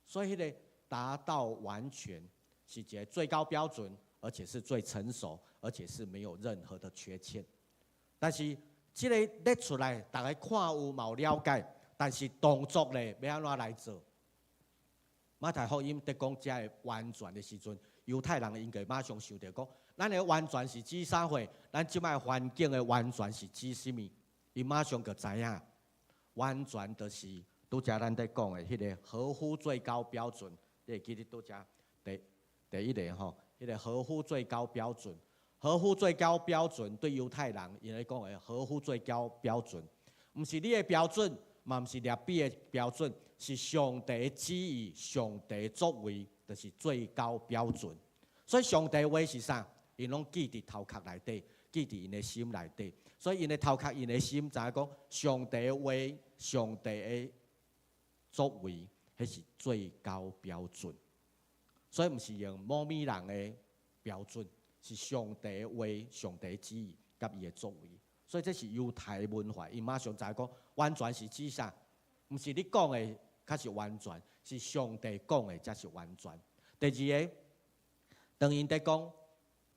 所以迄个达到完全是一个最高标准，而且是最成熟，而且是没有任何的缺陷。但是这个列出来，大家看有冇了解？但是动作咧要安怎来做？马太福音在讲这个完全的时阵，犹太人应该马上想到讲，咱的完全是指啥货？咱即摆环境的完全是指什么？伊马上就知影，完全就是拄则咱在讲的迄个合乎最高标准。你会记得拄则第一个吼，迄个合乎最高标准。合乎最高标准对犹太人，因来讲的合乎最高标准，毋是你的标准，嘛毋是列比的标准，是上帝的旨意、上帝的作为，就是最高标准。所以上帝的话是啥？因拢记伫头壳内底，记伫因的心内底。所以因的头壳、因的心，知影讲上帝的话、上帝的作为，迄是最高标准。所以毋是用某米人的标准。是上帝的话、上帝的旨意，甲伊的作为，所以这是犹太文化。伊马上知讲，完全是指啥？毋是你讲的才是完全，是上帝讲的才是完全。第二个，当因在讲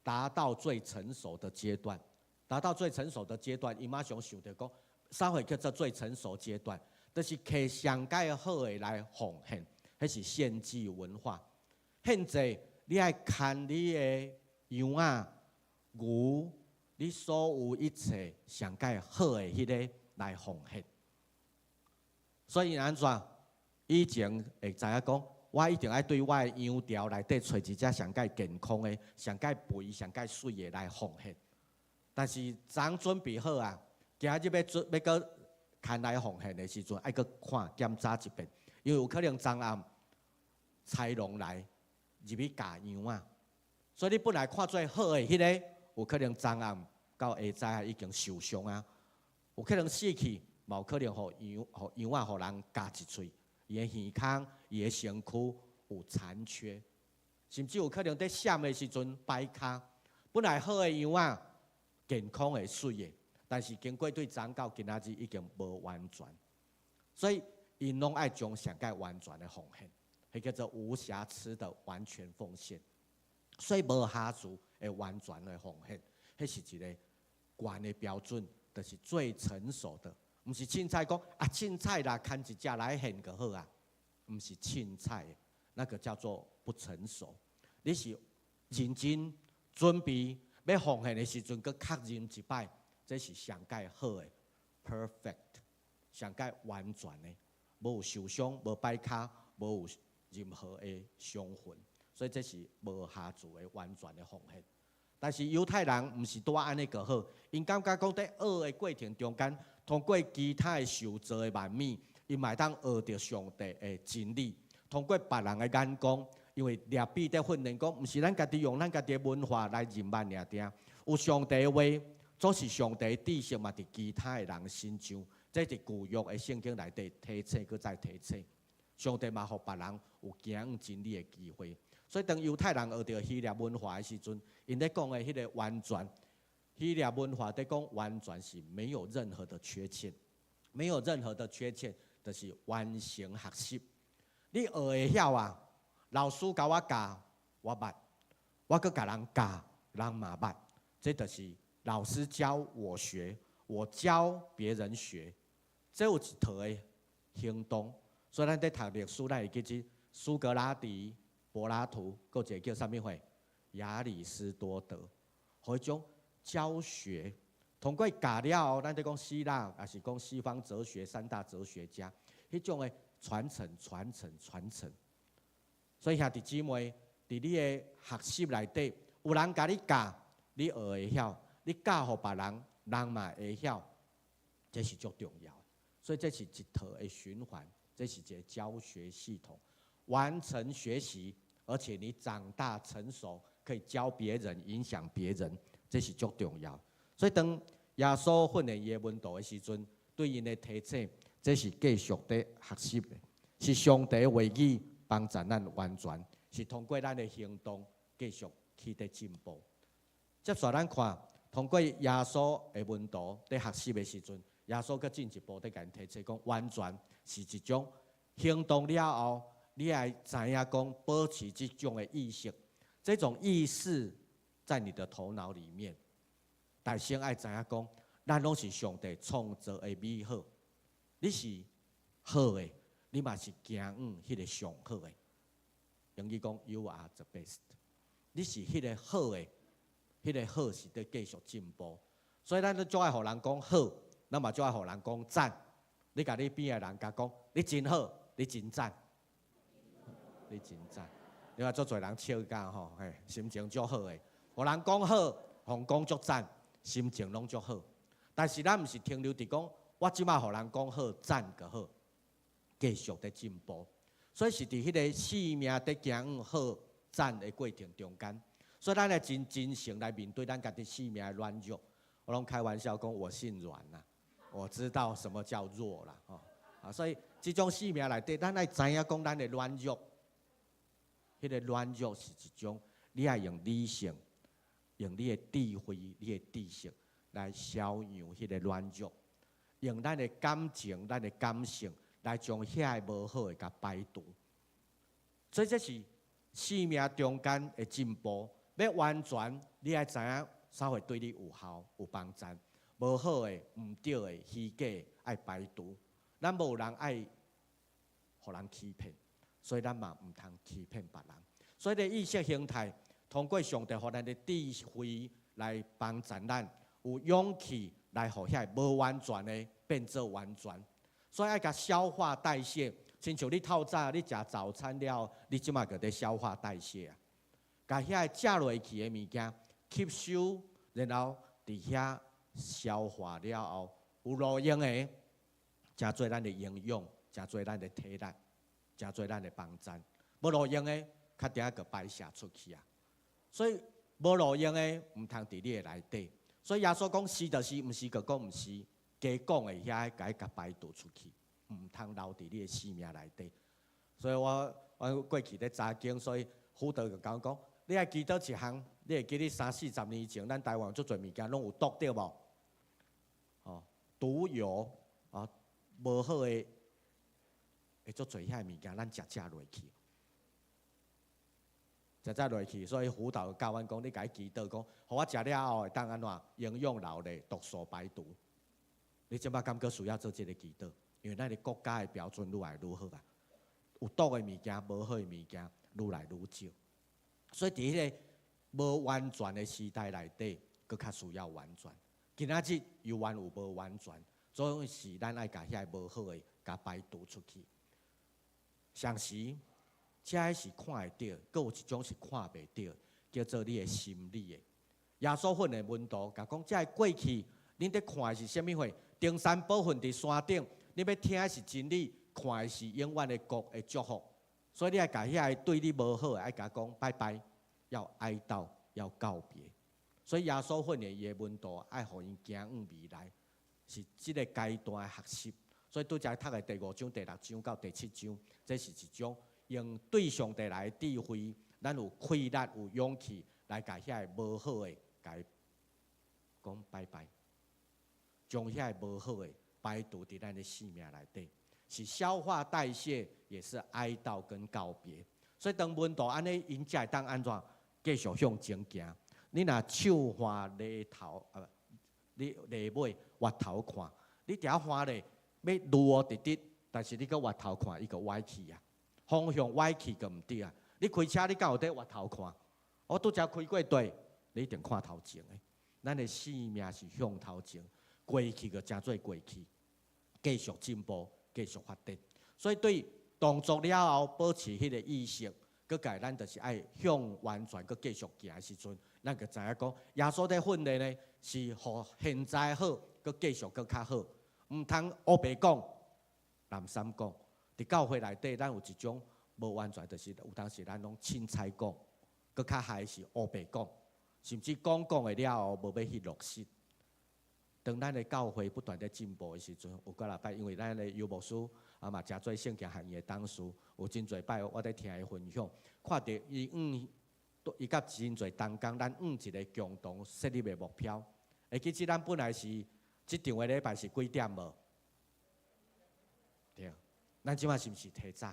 达到最成熟的阶段，达到最成熟的阶段，伊马上想到讲，啥会叫做最成熟阶段？就是摕上界好的来奉献，迄是献祭文化。现在你爱看你的。羊啊、牛，你所有一切上界好的迄个来奉献。所以安怎？以前会知影讲，我一定要对我的羊条内底找一只上界健康的、上界肥、上界水的来奉献。但是昨准备好啊，今日要搁牵来奉献的时阵，爱搁看检查一遍，因为有可能昨暗豺狼来入去咬羊啊。所以你本来看最好的迄个，有可能昨暗到下早已经受伤啊，有可能死去，嘛有可能互羊啊，互人夹一喙，伊的耳孔、伊的身躯有残缺，甚至有可能在闪的时阵摆卡。本来好的羊啊，健康的水的，但是经过对长到今仔日已经无完全，所以因拢爱将上界完全的奉献，迄叫做无瑕疵的完全奉献。所以无瑕疵的完全的奉献，迄是一个悬的标准，就是最成熟的。毋是凊彩讲啊，凊彩啦，牵一只来献就好啊，毋是凊彩的，那个叫做不成熟。你是认真准备要奉献的时阵，佮确认一摆，这是上界好的 ，perfect， 上界完全的，无有受伤，无摆卡，无有任何的伤痕。所以这是无瑕疵的完全的奉献，但是犹太人毋是拄安尼就好，因感觉讲在学的过程中间，通过其他的受造的万米，因嘛当学着上帝的真理，通过别人的眼光，因为列比在训练讲，毋是咱家己用咱家己的文化来认办尔定，有上帝的话，总是上帝的知识嘛，伫其他的人身上，这伫旧约的圣经内底提醒，搁再提醒，上帝嘛，互别人有行真理的机会。所以，当犹太人学到希腊文化的时阵，因咧讲的迄个完全，希腊文化在讲完全是没有任何的缺陷，没有任何的缺陷，就是完成学习。你学会晓啊，老师教我教，我捌；我搁教人教，人嘛捌。这就是老师教我学，我教别人学，这有一套的行动。所以咱在读历史，咱会记住苏格拉底。柏拉图，搁一个叫啥物货？亚里士多德，迄种教学，通过教了，咱在讲希腊，也是讲西方哲学三大哲学家，迄种的传承。所以兄弟姊妹，伫你的学习内底，有人甲你教，你学会晓；你教互别人，人嘛会晓，这是足重要。所以这是一套的循环，这是一个教学系统。完成学习，而且你长大成熟，可以教别人、影响别人，这是足重要。所以当耶稣训练伊的门徒的时阵，对因的提醒，这是继续在学习的，是上帝的话语帮助咱完全，是通过咱的行动继续去得进步。接下咱看，通过耶稣的门徒在学习的时阵，耶稣搁进一步在甲因提出讲，完全是一种行动了后，你要知影讲，保持这种的意识，这种意识在你的头脑里面。但先要知影讲，咱拢是上帝创造的美好，你是好的，你嘛是行迄个上好的。英语讲 ，You are the best。你是迄个好的，迄个好是在继续进步。所以咱都总爱互人讲好，咱嘛总爱互人讲赞。你甲你边的人甲讲，你真好，你真赞，你真赞。你看，足侪人笑架吼，嘿，心情足好的。互人讲好，互讲足赞，心情拢足好。但是咱毋是停留伫讲，我即摆互人讲好赞就好，继续在进步。所以是伫迄个生命在行好赞的过程中间，所以咱要真诚来面对咱家己生命的软弱。我拢开玩笑讲，我姓阮呐，我知道什么叫弱啦，吼啊！所以这种生命内底，咱要知影讲咱的软弱，迄个软弱是一种，你要用理性，用你的智慧、你的知识来消融迄个软弱，用咱的感情、咱的感性来将遐个无好的甲排除。所以这是生命中间的进步。要完全，你要知影啥会对你有效、有帮助。无好的、唔对的、虚假的，爱排除。咱无人爱，互人欺骗，所以咱嘛唔通欺骗别人。所以咧意识形态，通过上帝互咱的智慧来帮助咱，有勇气来互遐无完全的变做完全。所以爱甲消化代谢，亲像你透早你食早餐了，你即马个在消化代谢啊，甲遐食落去的物件吸收，然后伫遐消化了后，有路用的，真做咱的营养，真做咱的体力，真做咱的帮助。无路用的，较定个排泄出去啊。所以无路用的，唔通伫你的内底。所以耶稣讲是就是，毋是个讲毋是。加讲的遐甲排除出去，唔通留伫你的生命内底。所以我过去咧查经，所以辅导就讲讲，你爱记倒一项，你会记你30-40年前，咱台湾有足侪物件拢有毒对无？哦，毒油啊，无好的，会足侪遐物件，咱食落去，食落去。所以辅导教阮讲，你甲伊记倒讲，互我食了后会当安怎营养流咧，毒素排毒。你即摆感觉需要做这个祈祷，因为咱的国家的标准愈来愈好啊，有毒的物件、无好的物件愈来愈少，所以伫迄个无完全的时代内底，佫较需要完全。今仔日有完有无完全，总是咱爱甲遐无好的甲排除出去。上时，这是看会到，佫有一种是看袂到，叫做你的心理的。耶稣训的门徒甲讲，这过去恁伫看的是啥物货？登山宝训伫山顶，你要听的是真理，看的是永远的国的祝福。所以你爱甲遐对你无好的，爱甲讲拜拜，要哀悼，要告别。所以耶稣训练伊的门徒，爱互因行往未来，是即个阶段的学习。所以拄则读的第5章、第6章到第7章，这是一种用对上帝来智慧，咱有气力、有勇气来甲遐无好的，甲讲拜拜。将遐无好的排除伫咱的生命内底，是消化代谢，也是哀悼跟告别。所以当门徒安尼，因才会当安怎继续向前行。你若手花犁头，你犁尾挖头看，你伫遐花咧要路直直，但是你搁挖头看，伊个歪去啊，方向歪去个毋对啊。你开车你敢有伫挖头看？我拄则开过地，你一定看头前的。咱的生命是向头前。过去个真做过去，继续进步，继续发展。所以对动作了后，保持迄个意识，佮改咱就是爱向完全佮继续行的时阵，咱就知影讲，耶稣在训练呢，是互现在好，佮继续佮较好，毋通乌白讲，南三讲。伫教会内底，咱有一种无完全，就是有当时咱拢凊彩讲，佮较害是乌白讲，甚至讲的了后，无要去落实。当咱的教会不断在进步的时阵，有几啊摆，因为咱的游牧师嘛，真侪圣经行业的董事，有真侪摆我在听伊分享，看到伊甲真侪同工，咱一个共同设立的目标。会记得咱本来是即场的礼拜是几点无？对，咱即摆是毋是提早？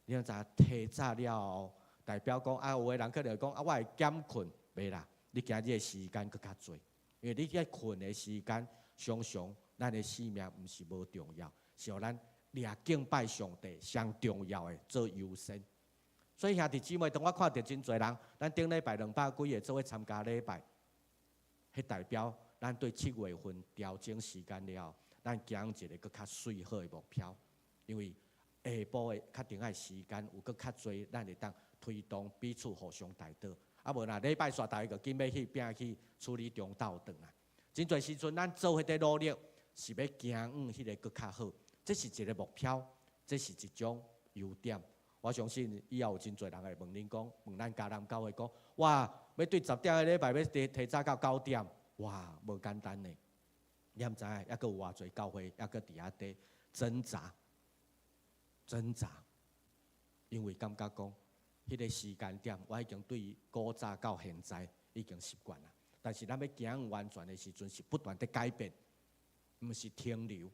你知影提早了后，代表讲啊，有个人可能讲啊，我会减困，袂啦，你今日的时间搁较侪，因为你在困的时间，常常咱的性命毋是无重要，是互咱掠敬拜上帝上重要的做优先。所以兄弟姊妹，当我看到真侪人，咱顶礼拜200几个做伙参加礼拜，迄代表咱对7月份调整时间了，咱行一个搁较水好的目标，因为下晡的确定的时间有搁较侪，咱会当推动彼此互相带倒。啊无若礼拜煞大家就紧要去拼去处理中斗转来。真侪时阵，咱做迄个努力是要行迄个搁较好，这是一个目标，这是一种优点。我相信以后有真侪人会问恁讲，问咱迦南教会讲，哇，要对10点的礼拜要提早到9点，哇，无简单呢。你毋知影，还佫有偌侪教会还佫伫遐底挣扎，因为感觉讲，迄个时间点，我已经对于古早到现在已经习惯了。但是咱要行完全的时阵，是不断在改变，毋是停留。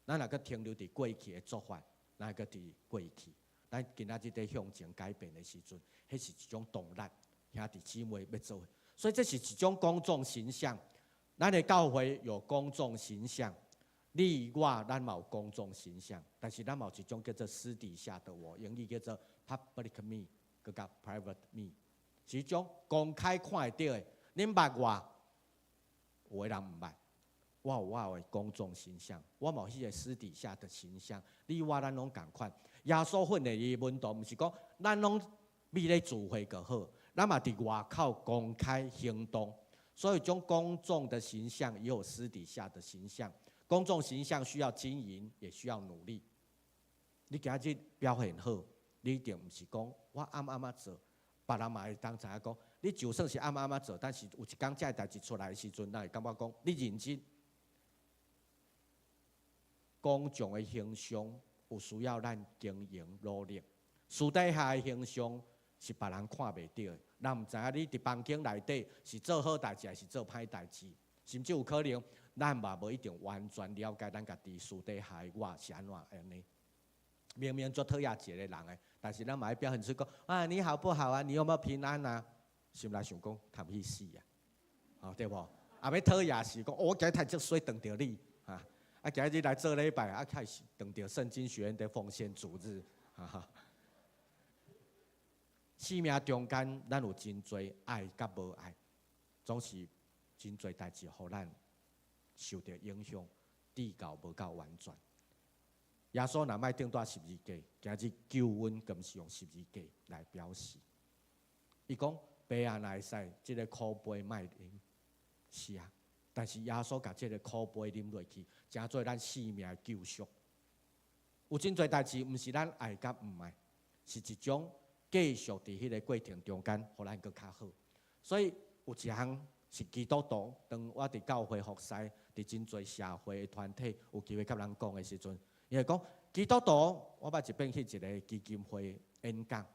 咱若佫停留伫过去的做法，咱佫伫过去。咱今仔日在向前改变的时阵，迄是一种动力，兄弟姊妹要做。所以这是一种公众形象。咱的教会有公众形象，你我咱嘛有公众形象，但是咱嘛有一种叫做私底下的我，英语叫做 public me， 佮甲 private me， 是一种公开看会到的。恁捌我，有的人毋捌。我有我的公众形象，我嘛有迄个私底下的形象。你我咱拢共款。耶稣训的伊门徒，毋是讲咱拢秘咧聚会就好，咱嘛伫外口公开行动。所以，种公众的形象也有私底下的形象。公众形象需要经营，也需要努力。你今日表现好，你一定毋是讲我暗暗做，别人嘛会当知影讲，你就算是暗暗做，但是有一天这个代志出来的时阵，咱会感觉讲你认真。公众的形象有需要咱经营努力，私底下的形象是别人看袂到的。咱毋知影你伫房间内底是做好代志，还是做歹代志，甚至有可能咱嘛无一定完全了解咱家己私底下的我是安怎安尼。明明做讨厌一个人的，但是咱嘛要表现出讲啊，你好不好啊？你有没有平安啊？心内想讲谈去死啊，哦对无？啊要讨厌是讲，我今日太足水撞到你啊！啊，今日来做礼拜，啊开始撞到圣经学院的奉献主日，哈哈。生命中间，咱有真侪爱甲无爱，总是真侪代志，互咱受到影响，至到无够完全。耶稣若莫顶住十字架，今日救恩更是用十字架来表示。伊讲悲哀来使，即个苦杯莫啉，是啊。但是耶稣甲即个苦杯啉落去，成做咱生命的救赎。有真侪代志，毋是咱爱甲毋爱，是一种继续伫迄个过程中间，互咱更较好。所以有一项是基督徒，当我伫教会服侍，伫真侪社会团体有机会甲人讲的时阵，伊会讲基督徒，我捌一遍去一个基金会演讲，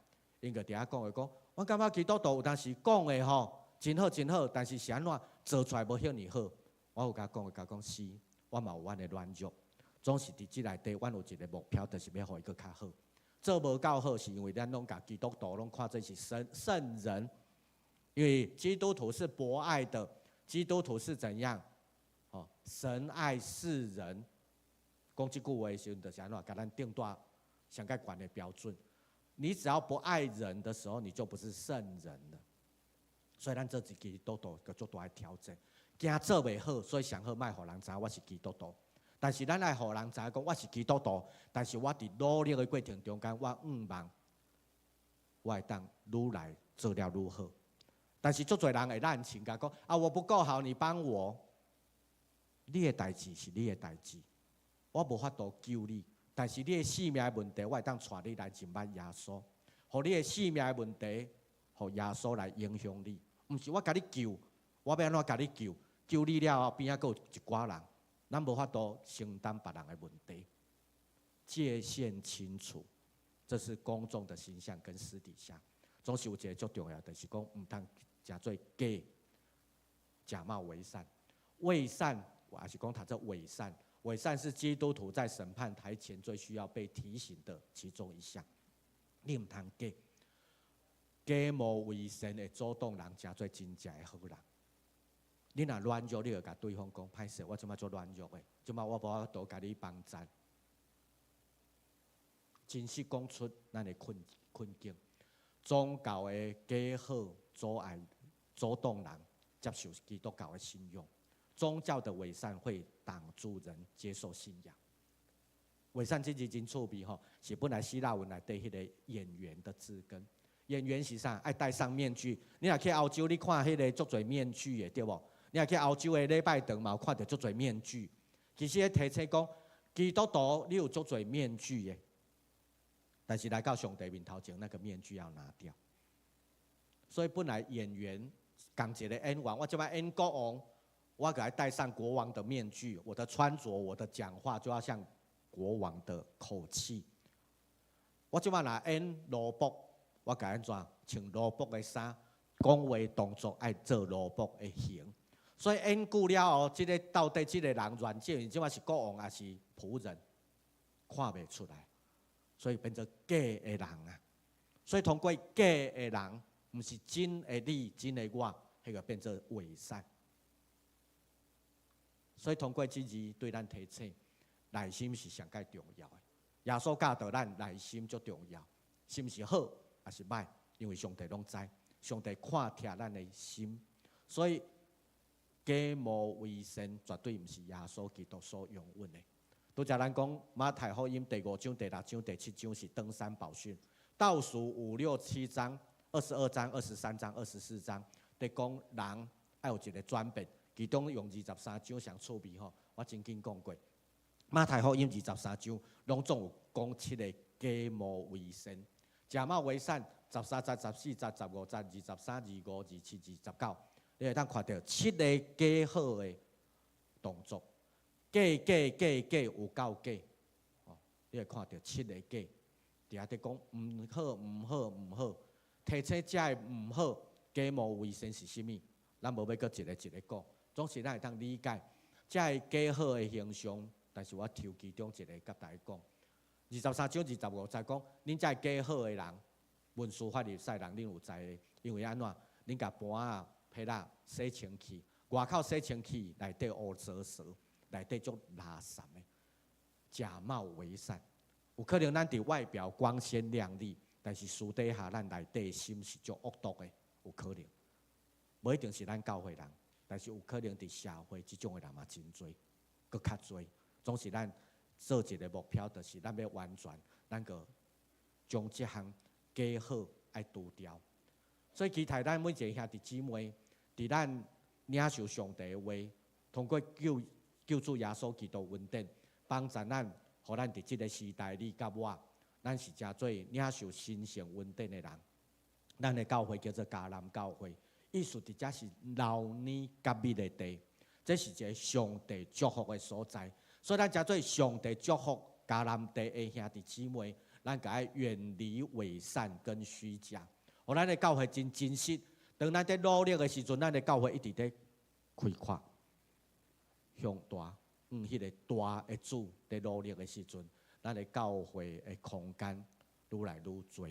因个伫遐讲的讲，我感觉基督徒有当时讲的吼真好真好，但是是安怎做出来无遐尔好。我有甲讲是，我嘛有阮的软弱，总是伫即内底，阮有一个目标，就是要互伊更较好。做无够好，是因为咱拢甲基督徒拢看做是圣人，因为基督徒是博爱的，基督徒是怎样？哦，神爱世人。讲即句话的时候，就是安怎，甲咱定大上盖悬的标准。你只要不爱人的时候，你就不是圣人了。所以咱做一基督徒，个足大的挑战。惊做袂好，所以上好莫互人知我是基督徒。但是咱爱互人知讲我是基督徒，但是我伫努力的过程中间，我望我会当愈来做了愈好。但是足侪人会滥情，甲讲啊，我不够好，你帮我。你的代志是你的代志，我无法度救你。但是你的性命的问题，我会当带你来敬拜耶稣，互你的性命的问题，互耶稣来影响你。毋是我甲你救，我要安怎甲你救？救你了后，边仔佫有一寡人，咱无法度承担别人的问题，界限清楚，这是公众的形象跟私底下。总是有一个最重要，就是讲唔通真做假冒为善。伪善，我还是讲他这伪善。伪善是基督徒在审判台前最需要被提醒的其中一项。你唔通假冒为善会阻挡人真做真正的好人。你若软弱，你就甲对方讲歹势，我即摆做软弱的，即摆我无法度甲你帮衬。真实讲出咱的困境，宗教的假好阻挡人接受基督教的信仰。宗教的伪善会挡住人接受信仰。伪善这字真趣味吼，是本来希腊文内底迄个演员的字根。演员是啥？爱戴上面具。你若去欧洲，你看迄个足侪面具的，对无？你若去欧洲的礼拜堂嘛，有看到足侪面具。其实提醒讲，基督徒你有足侪面具的，但是来到上帝面头前，那个面具要拿掉。所以本来演员讲一个演员，我即摆演国王，我给他戴上国王的面具，我的穿着、我的讲话就要像国王的口气。我即摆若演罗卜，我给他穿罗卜的衫，讲话动作爱做罗卜的形。所以演久了后，这个到底这个人软件，即摆是国王还是仆人，看袂出来，所以变成假的人啊。所以通过假的人，不是真的你、真的我，迄个变成伪善。所以通过这字对咱提醒，内心是上介重要的。耶稣教导咱内心最重要，心是好还是歹？因为上帝拢知，上帝看拆咱的心，所以假冒为善绝对不是耶稣基督所拥允的。拄则咱讲马太福音第5章、第6章、第7章是登山宝训，倒数5、6、7章、22章、23章、24章，在讲人要有一个转变。其中用23章上趣味吼，我曾经讲过。马太福音23章，拢总有讲7个假冒为善。假冒为善，13节、14节、15节、23、25、27、29，你会当看到7个假好的动作。假有够假，哦，你会看到7个假。伫遐伫讲唔好，提醒这唔好，假冒为善是啥物？咱无要搁一个讲。总是咱会当理解，这假好的形象，但是我抽其中一个甲大家讲。23章25节讲，恁这假好的人，文书法律使人恁有知的，因为安怎？恁甲盘啊、被仔洗清气，外口洗清气，内底乌蛇蛇，内底足垃圾的，假冒为善。有可能咱伫外表光鲜亮丽，但是私底下咱内底心是足恶毒的，有可能。无一定是咱教会人。但是有可能伫社会即种的人嘛真多，搁较多。总是咱做一个目标，就是咱要完全，咱个将这项假好爱除掉。所以期待咱每一个兄弟姊妹，伫咱领受上帝的话，通过救主耶稣基督恩典，帮助咱，互咱伫即个时代，你甲我，咱是诚做领受神圣恩典的人。咱的教会叫做迦南教会。意思伫遮是老年甲密的地，这是一个上帝祝福的所在。所以咱诚做上帝祝福迦南地的兄弟姊妹，咱该远离伪善跟虚假，互咱的教会真真实。当咱在努力的时阵，咱的教会一直在开阔，向大，迄个大的主在努力的时阵，咱的教会的空间愈来愈多，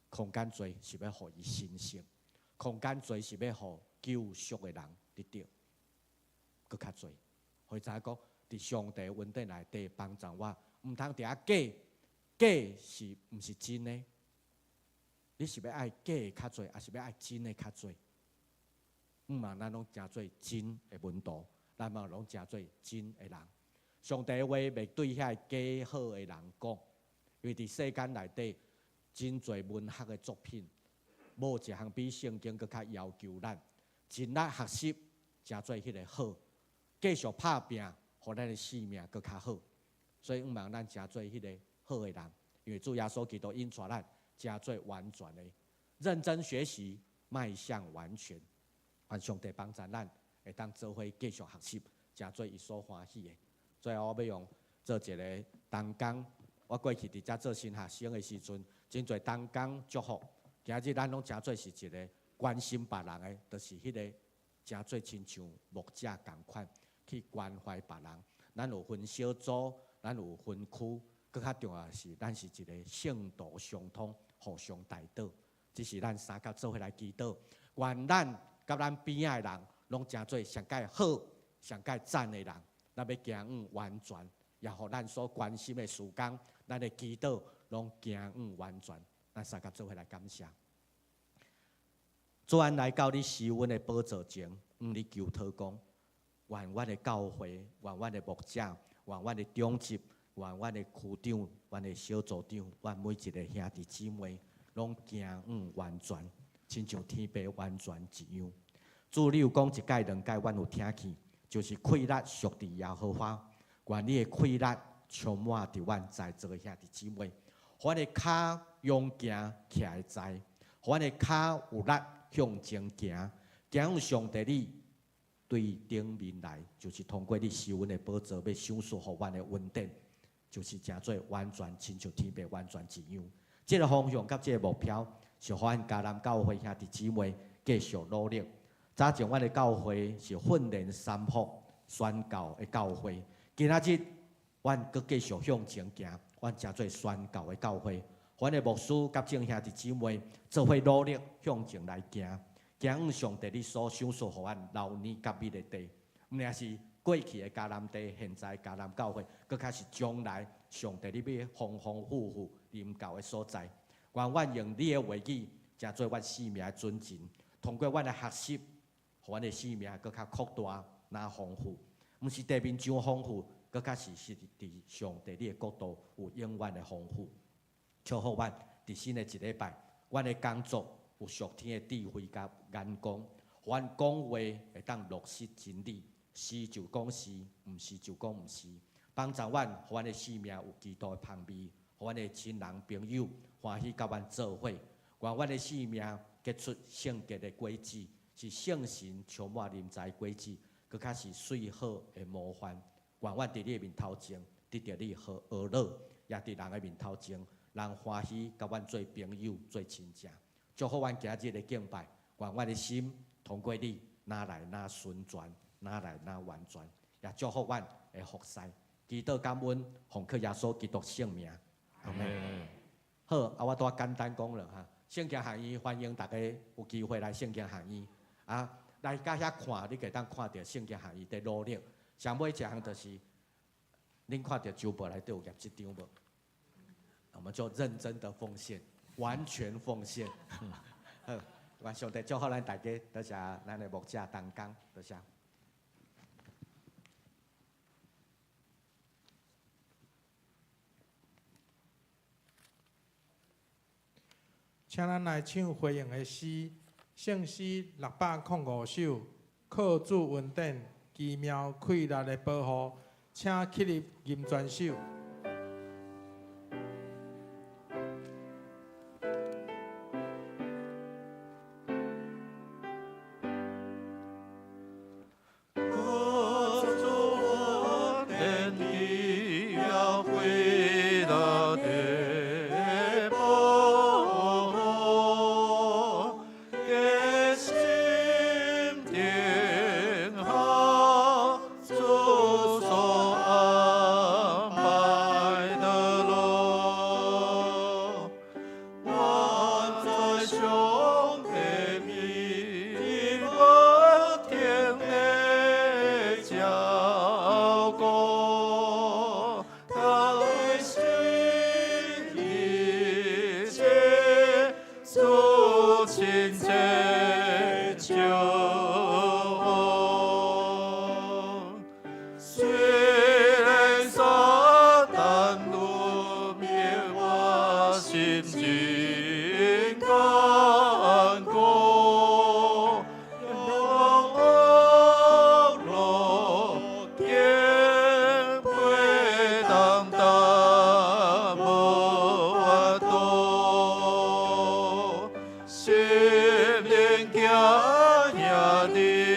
空间多是要互伊新生。空间多是要互救赎的人得到，搁较多。或者讲，伫上帝恩典内底帮助我，毋通伫遐假是毋是真的？你是要爱假的较多，还是要爱真的较多？嘛，咱拢诚做真的门徒，咱嘛拢诚做真的人。上帝的话袂对遐假好的人讲，因为伫世间内底真侪文学的作品。无一项比圣经更较要求咱，尽力学习，诚做迄个好，继续拍拼，互咱的性命更较好。所以毋茫咱诚做迄个好的人，因为主耶稣基督引带咱诚做完全的，认真学习，迈向完全。愿上帝帮助咱，会当做伙继续学习，真做伊所欢喜的。最后，我要用做一个同工。我过去伫遮做新学生的时阵，真侪同工祝福。今日咱拢真做是一个关心别人的，就是迄个真做亲像牧者共款去关怀别人。咱有分小组，咱有分区，更较重要的是，咱是一个圣道相通，互相带导。这是咱三甲做伙来祈祷，愿咱甲咱边仔的人，拢真做上界好、上界赞的人。咱要行完全，也互咱所关心的事工，咱的祈祷拢行完全。咱三甲做伙来感谢。主安来到你施恩的宝座前，你求讨讲，愿阮的教会，愿阮的牧者，愿阮的长执，愿阮的区长，阮的小组长，阮每一个兄弟姊妹，拢行完全，亲像天父完全一样。主，你有讲一届两届，阮有听去，就是快力属伫耶和华，愿你的快力充满伫阮在座的兄弟姊妹，互阮的脚勇行起来在，互阮的脚有力向前行，行上帝你对顶面来，就是通过你施恩的宝座，要享受互阮的恩典，就是真做完全亲像天父完全一样。这个方向甲这个目标，是互阮迦南教会兄弟姊妹继续努力。早前阮的教会是训练三福宣教的教会，今仔日阮阁继续向前行，阮真做宣教的教会。阮的牧师甲众兄弟姊妹做伙努力向前来行，行上帝你所享受互阮老年甲美的地，毋仅是过去的迦南地，现在迦南教会，阁较是将来上帝你要丰丰富富临教的所在。愿阮用你的话语，真做阮生命的准绳，通过阮的学习，互阮的生命阁较扩大、那丰富，毋是地面上丰富，阁较是伫上帝你的国度有永远的丰富。祝福阮伫新的一礼拜，阮的工作有属天的智慧甲眼光，阮讲话会当落实真理，是就讲是，毋是就讲毋是。帮助阮，互阮的生命有基督的香味，互阮的亲人朋友欢喜甲阮做伙，愿阮的生命结出圣洁的果子，是圣神充满临在的果子，更较是水好的模范。愿阮伫你的面头前得到你和乐，也伫人的面头前。人欢喜，甲阮做朋友、做亲戚，祝福阮今日的敬拜，愿阮的心通过你，哪来哪顺转，哪来哪完全，也祝福阮的服侍。祈祷感恩，奉靠耶稣基督圣名，阿门。好，我多简单讲了哈。圣经学院欢迎大家有机会来圣经学院啊，来甲遐看，你可当看到圣经学院的努力。上尾一项就是，恁看到周报内底有业绩张无？我们就认真的奉献，完全奉献。好，愿上帝祝福咱大家，多谢咱的牧者同工，多谢。请咱来唱回应的诗，圣诗605首，靠主恩典，奇妙快乐的保护，请起立吟全首。心灵行兄弟。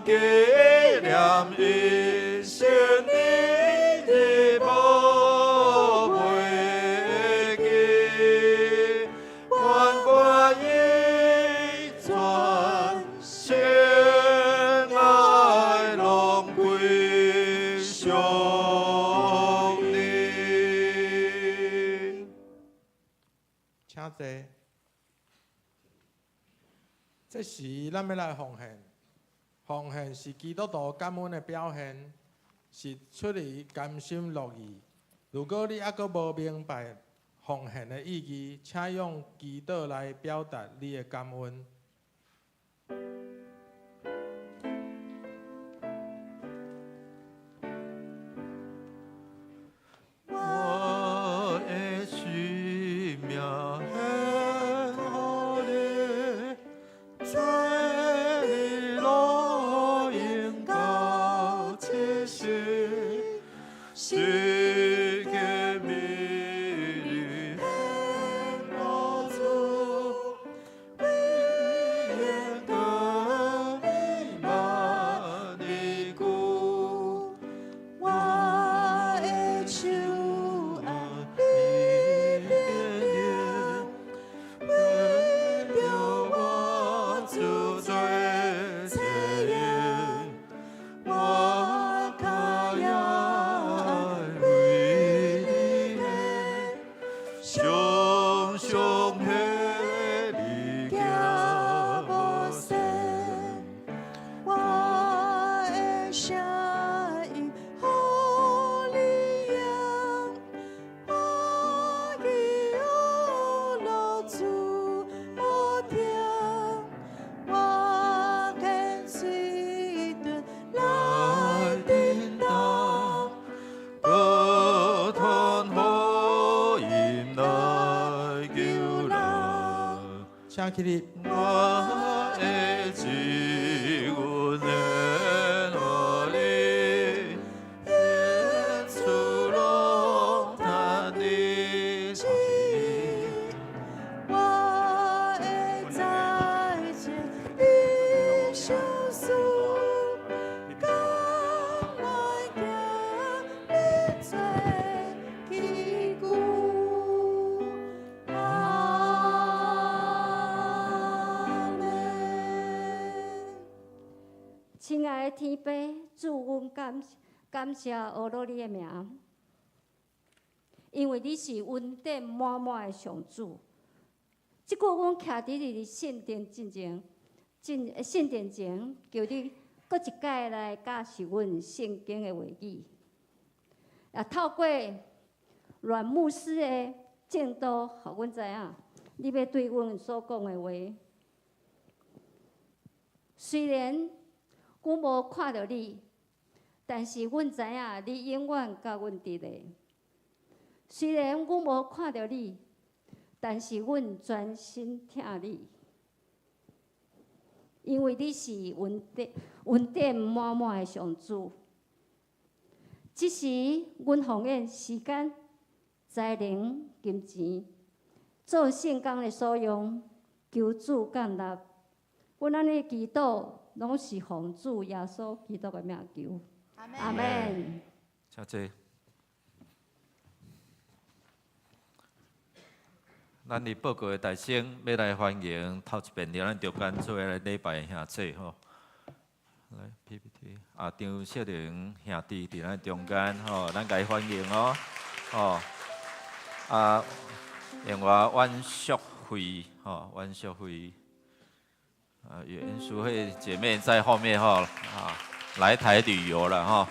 纪念一生你的宝贝记，愿我一全心爱拢归向你。请坐。这时，咱要来奉献。奉献是基督徒感恩的表现，是出于甘心乐意。如果你还阁无明白奉献的意义，请用祈祷来表达你的感恩。我的生命献予你，做你路引到这时，世界美丽献我主，为愿得你万的故。我的手啊，你的脸，为着我主做这样，我可也为你献，常常替你行无声。我的声音，互你用，我已有路主好听，我肯随着来叮当。高叹福音来救人，请起立。我的志愿献予你，献出路他的心。我会在这里相思，刚来行你做旗鼓。阿门。亲爱的天父，主，阮感谢学罗你的名，因为你是恩典满满的上主。即句阮徛伫你的圣殿前，圣殿前，求你搁一摆来教示阮圣经的话语，也透过阮牧师的教导，互阮知影你要对阮所讲的话。虽然阮无看到你，但是阮知影你永远甲阮伫咧。虽然阮无看到你，但是阮专心听你，因为你是恩典满满的上主。即时阮奉献时间、才能、金钱，做圣工的所用，求主降纳。阮安尼祈祷，拢是奉主耶稣基督的名求。阿门。请坐。咱伫报告的大声要来欢迎头一遍伫咱中间做来礼拜的兄弟吼。来 PPT， 张秀玲兄弟伫咱中间吼，咱甲伊欢迎哦。另外阮淑慧吼，阮淑慧，袁淑慧姐妹在后面吼，来台旅游了哈。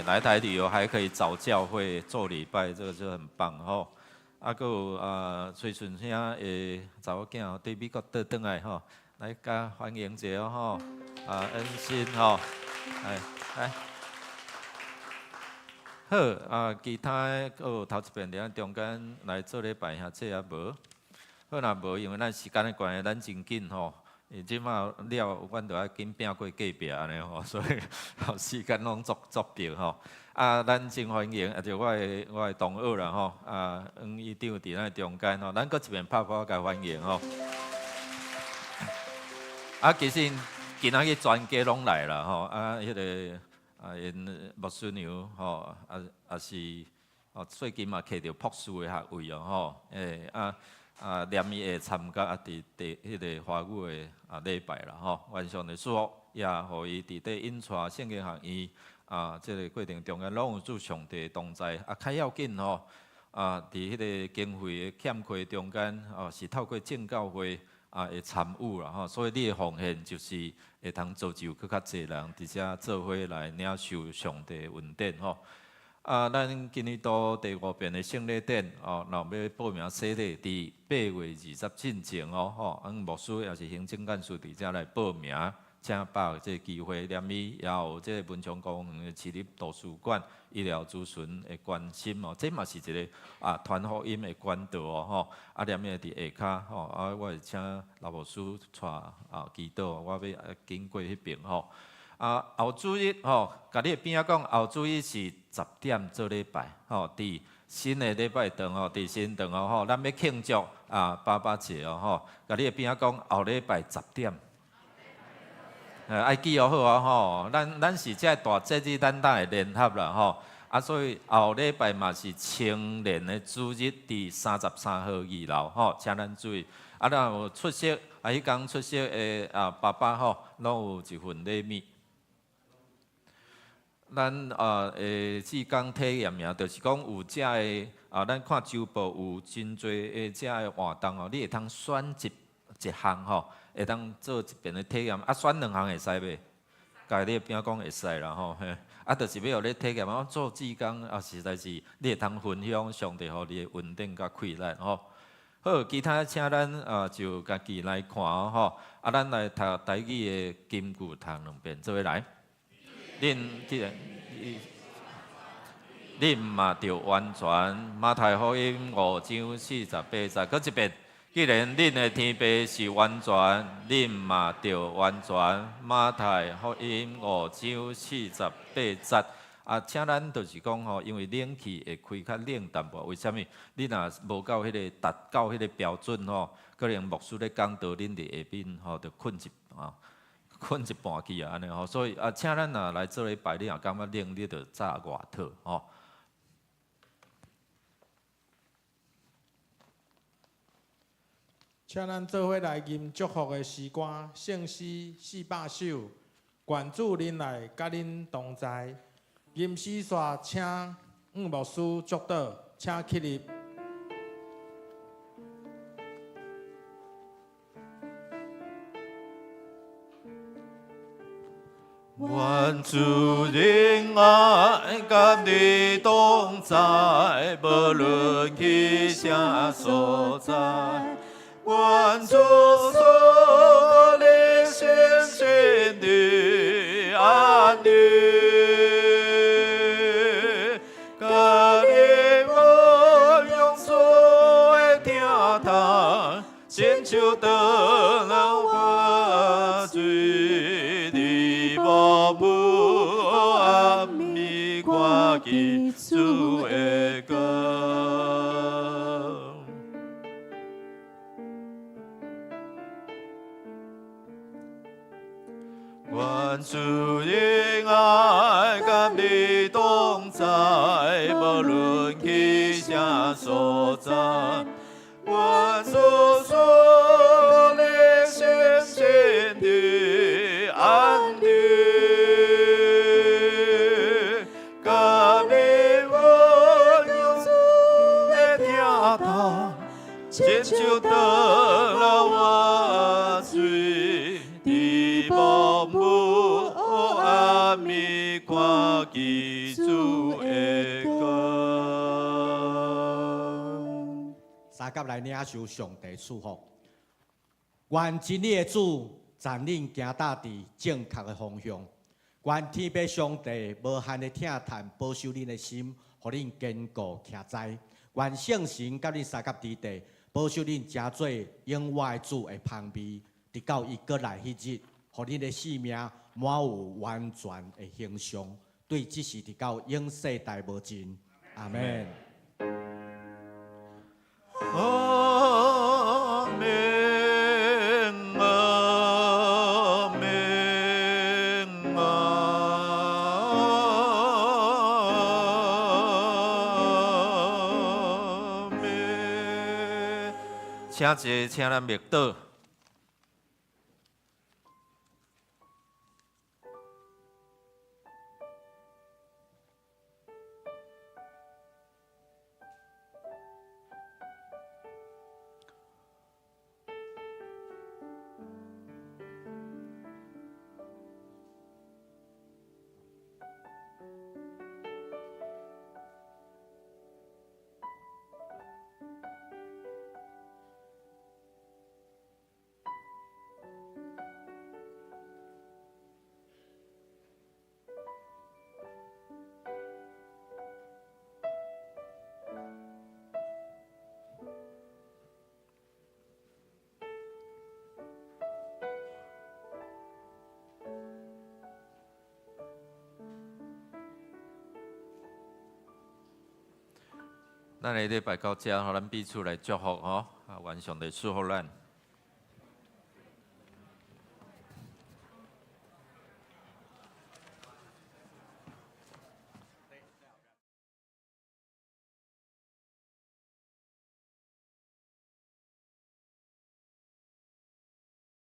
来台旅游还可以找教会做礼拜，这个就很棒吼。还有崔顺兄的查某囝吼，对美国倒转来吼，来甲欢迎一下吼。恩心吼，来，好其他有头一遍伫咱中间来做礼拜兄弟也无，好若无，因为咱时间的关系，咱真紧吼。即马了，阮就要紧拼过隔壁安尼吼，所以时间拢足着吼。咱真欢迎，就我的同学啦吼，黄医长伫咱中间吼，咱搁一遍拍鼓甲欢迎吼。其实今仔日全家拢来啦吼，迄个因牧师娘吼，是最近嘛摕着博士的学位哦吼，念伊会参加伫迄个华语的礼拜啦吼，愿上帝祝福，也互伊伫咧引带圣经学院即个过程中间拢有主上帝的同在，较要紧吼，伫迄个经费的欠缺中间是透过正教会会参与啦吼，所以你的奉献就是会通造就更较侪人伫遮做伙来领受上帝的恩典吼。咱今年度第5遍的圣礼典若要报名洗礼，伫8月20进前吼，牧师也是行政干事伫遮来报名，请把握这个机会，念伊也有这个文昌公园的市立图书馆、医疗咨询的关心这嘛是一个传福音的管道吼，念伊伫下骹吼，我会请老牧师带祈祷，我要经过迄边吼。后主日吼，甲你边仔讲，后主日是10点做礼拜吼，伫新的礼拜堂吼，伫新堂吼，咱要庆祝爸爸节吼，甲你边仔讲，后礼拜10点，爱记好吼，咱是这大节日，咱会联合啦吼，所以后礼拜嘛是青年的主日，伫33号2楼吼，请咱注意，咱有出席，迄天出席的爸爸吼，拢有一份礼物。咱志工体验呀，就是讲有遮个咱看周报有真侪的遮个活动你会通选一项吼，会通做一遍的体验，选2项会使袂？家你边讲会使啦吼，就是要互你体验做志工实在是你会通分享上帝互你的恩典甲快乐吼。好，其他请咱就家己来看吼，咱来读台语的金句，读2遍，做伙来。恁嘛着完全，马太福音5章48节，搁一遍。既然恁的天父是完全，恁嘛着完全。马太福音5章48节。请咱就是讲吼，因为冷气会开较冷淡薄，为虾米？你若无到迄个达到迄个标准吼，可能牧师咧讲道，恁伫下面吼着困一半去安尼吼，所以请咱若来做礼拜，你若感觉冷，你着早外套吼。请咱做伙来吟祝福的诗歌，圣诗400首，愿主恁来甲恁同在。吟诗煞，请牧师祝祷，请起立。愿主仁爱甲你同在，无论去啥所在。愿主所领先群的安宁，甲你我用所的听堂，亲像得了我水的保护，暗暝看见主的光。愿主恩爱甲你同在，无论去啥所在。愿主所领先前的安宁，甲你我用的听堂，亲像得了我水的保护，暗暝看见主的光。三甲来领受上帝祝福，愿真理的主带领行踏伫正确的方向。愿天父上帝无限的疼叹保守恁的心，互恁坚固徛在。愿圣神甲恁三甲之地保守恁真做永远的主的旁边，直到伊过来迄日，互恁的性命满有完全的形象。对，这是直到永世代无尽。阿门。阿门，阿门。请坐，请咱默祷。咱的礼拜到这，互咱彼此来祝福吼，啊，愿上帝赐福咱。